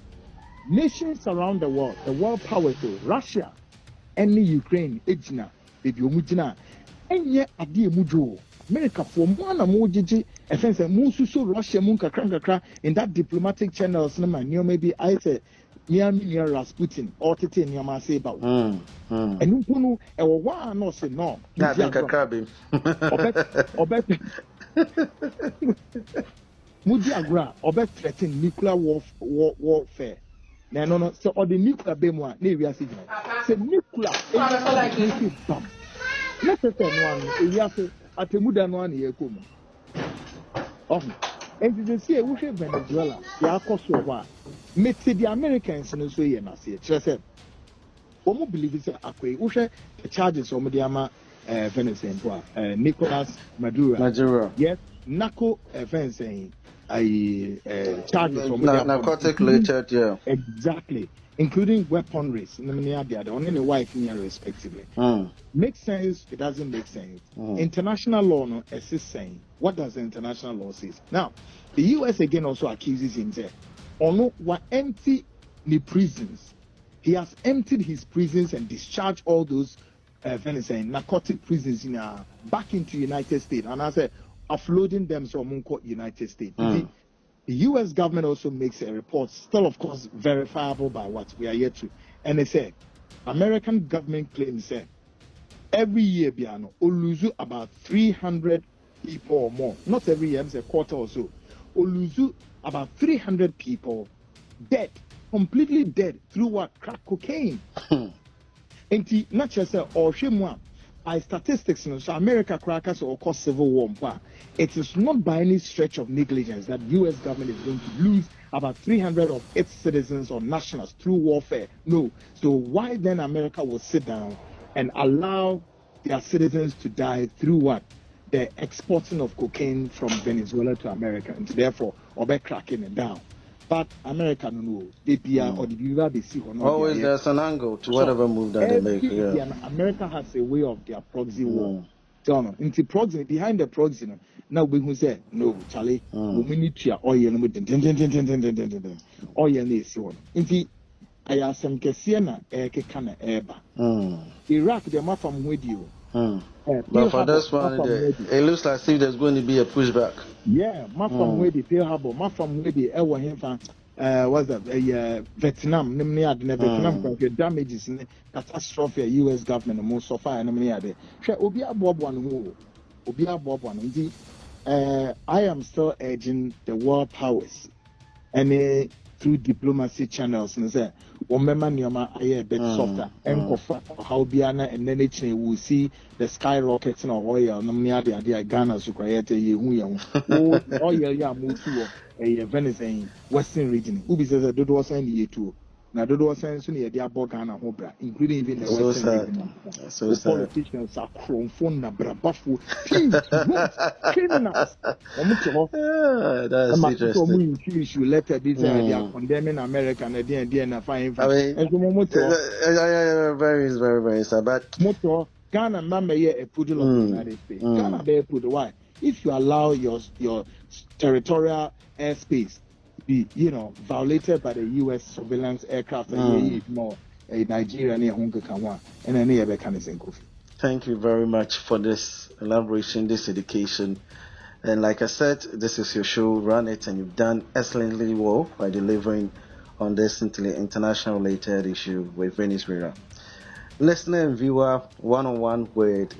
nations around the world power, so Russia, and Ukraine, Ejina, Baby Omujina, and yet Adi Mujo. America for one and more JJ, and since Musu Russia Munka in that diplomatic channels, maybe I say, near Rasputin, or Tete Nyama say about. And Unkunu, a one no say no. Nothing Kakabi. Mudiagra, or bet threaten nuclear warfare. No, so or the nuclear bemwa, we are saying. Say nuclear, bomb. Let's say one, we have to at the Mudan one year come. And you see, we have Venezuela, the Kosovo. Met the Americans in the way and I say, said, Omo believe it's a the charges of Mediama Venezuela, Nicolas Maduro. Yes, Naco Venezuela, charges of narcotic related, yeah. Exactly. Including weaponry, the only wife near respectively. Makes sense, it doesn't make sense. International law no exists saying. What does the international law say? Now, the US again also accuses him there. Ono wa empty the prisons. He has emptied his prisons and discharged all those Venezuelan narcotic prisons back into the United States. And I said, offloading them to United States. The U.S. government also makes a report, still of course verifiable by what we are yet to. And they say, American government claims every year, Biano, will lose about 300 people or more. Not every year, it's a quarter or so. Oluzu, about 300 people dead, completely dead through what? Crack cocaine. And not just or shimwa. By statistics, so America crackers or cause civil war. It is not by any stretch of negligence that U.S. government is going to lose about 300 of its citizens or nationals through warfare. No. So why then America will sit down and allow their citizens to die through what? The exporting of cocaine from Venezuela to America, and therefore, or by cracking it down. But America, no, they or the see or not. Always there's an angle to whatever move that they make. Yeah. America has a way of their proxy war. Into proxy, behind the proxy, now we who say, no, Charlie, we need to oil and oil is one. Indeed, I asked some Kessiana, Ekana Eba. Iraq, the mafam with you. But for this one, it looks like if there's going to be a pushback. Yeah, mafam with the Pearl Harbor, mafam with the Ewa Hinfa. Was that Vietnam? Vietnam damages in catastrophe. U.S. government most so far. Obia Bob one. Indeed, I am still urging the world powers, and through diplomacy channels, and say, "Remember, Nyama, a bit softer, and how Biana, and then it will see the skyrockets in oil. Namnia, the Ghana, Sukrayete, oil, ya move to." A Venezuela Western region. Who says that Dodo was saying the two. Now Dodo was saying soon the Abogana Hobra, including even the Western region. So politicians are cronfon na brabafu criminals. That's interesting. You letter this they are condemning America and then fine. Very, very sad. But Motor Ghana mama a poodle of the United States. Ghana bear poodle. Why? If you allow your territorial airspace be, violated by the U.S. surveillance aircraft, more a Nigerian and any other kind of thing. Thank you very much for this elaboration, this education. And like I said, this is your show, Run It, and you've done excellently well by delivering on this international related issue with Venezuela. Listener and viewer, one-on-one with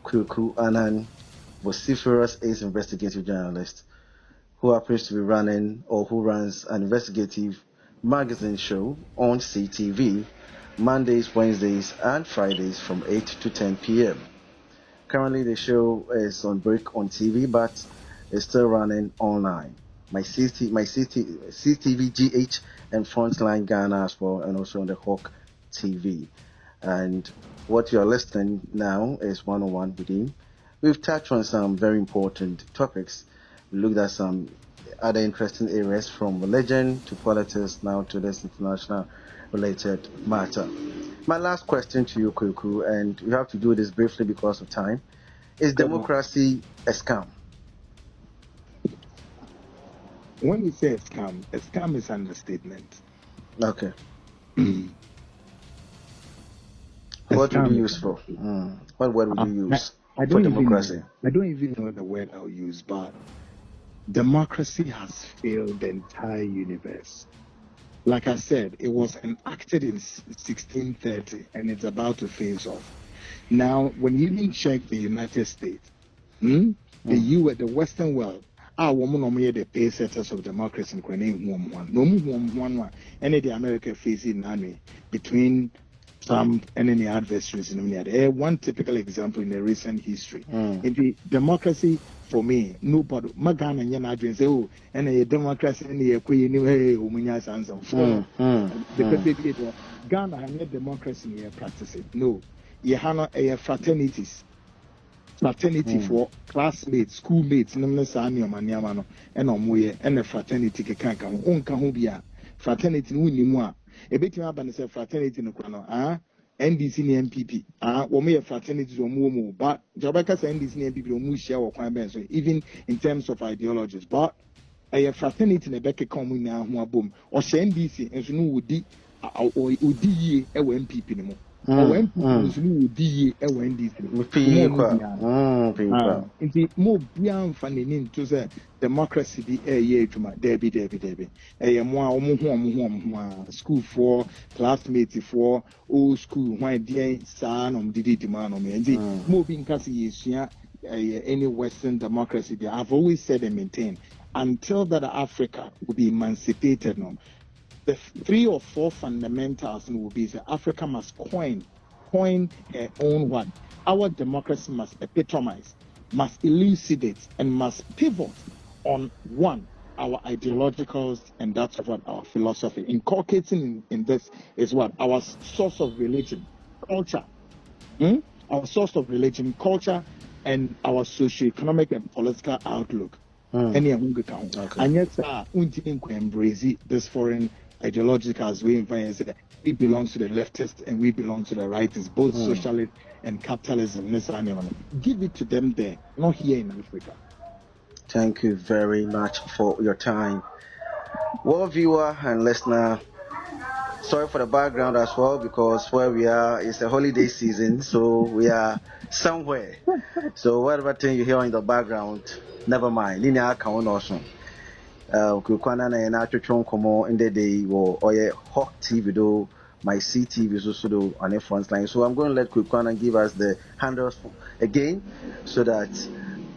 Kwaku Annan, vociferous ace investigative journalist who happens to be running or who runs an investigative magazine show on CTV Mondays, Wednesdays and Fridays from 8 to 10 p.m. Currently the show is on break on TV but is still running online. My CTV GH and Frontline Ghana as well, and also on the Hawk TV. And what you're listening now is one-on-one with him. We've touched on some very important topics. We looked at some other interesting areas from religion to politics, now to this international related matter. My last question to you, Kwaku, and we have to do this briefly because of time. Is democracy a scam? When you say a scam is an understatement. Okay. What would you use for? What word would you use for democracy? I don't even know the word I'll use, but democracy has failed the entire universe. Like I said, it was enacted in 1630 and it's about to phase off. Now, when you even check the United States, the Western world, our woman the pace setters of democracy and the America facing between Trump and any adversaries in the one typical example in the recent history. In the democracy, for me, nobody Magan and Yan say, oh, and a democracy in the Queen because Ghana had democracy in practice it. No, you have a fraternities. Fraternity for classmates, schoolmates, and the fraternity fraternity no a bit of fraternity no crano, NDC and MPP, we fraternities or more, but Jabaka's NDC and MPP will share or so even in terms of ideologies. But a fraternity in a Becca common now, boom, or NDC and so no would be or UD a MPP no more. When people do a Wendy's, more beyond funding to say democracy be a year to my Debbie. A more school for classmates for old school, my dear son, Didi demand on me, and moving Cassie is any Western democracy, I've always said and maintained, until that Africa will be emancipated, no, the 3 or 4 fundamentals will be that Africa must coin her own one. Our democracy must epitomize, must elucidate, and must pivot on one, our ideologicals, and that's what our philosophy. Inculcating in this is what our source of religion, culture, our source of religion, culture, and our socio-economic and political outlook. And yet, embrace this foreign ideologicals we belong to the leftists and we belong to the rightists, both socialist and capitalism. Give it to them there, not here in Africa. Thank you very much for your time. Well, viewer and listener, sorry for the background as well, because where we are is a holiday season, so we are somewhere. So whatever thing you hear in the background, never mind. Linear account also. Kwaku Annan and Atchon Como in the day or Hawk TV do my CTV is also do on a Frontline. So I'm going to let Kwaku Annan give us the handles again, so that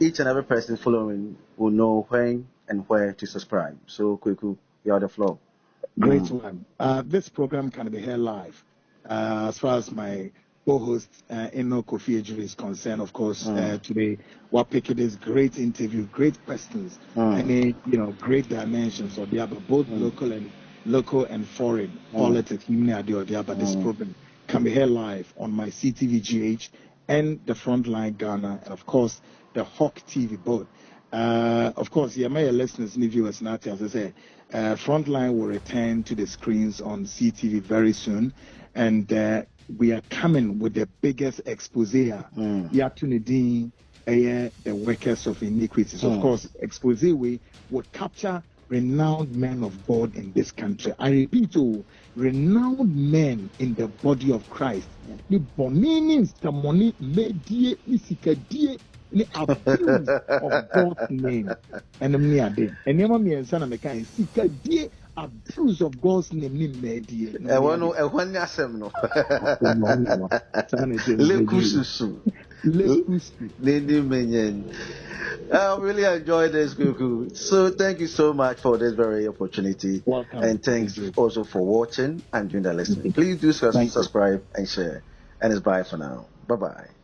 each and every person following will know when and where to subscribe. So Kwaku, you are the floor. Great one. This program can be heard live. As far as my co-host Eno Kofi Ejiri is concerned, of course, today we're picking this great interview, great questions, and great dimensions of the other, both local and foreign politics. But this program can be heard live on my CTVGH and the Frontline Ghana, and of course the Hawk TV both. Of course, my listeners and viewers, now as I say, Frontline will return to the screens on CTV very soon, and we are coming with the biggest expose here. The workers of iniquities. Of course, expose we would capture renowned men of God in this country. I repeat, renowned men in the body of Christ. The bonini, Samoni, Medie, Isikadie, the abuse of God's name. And I'm near there. And never me and son of a kind, Isikadie, abuse of God's name, Medie. I want to asem no. Lekususu. Lady Menyen. I really enjoyed this, Kwaku. So thank you so much for this very opportunity. Welcome. And thanks also for watching and doing the listening. Please do subscribe and share. And it's bye for now. Bye-bye.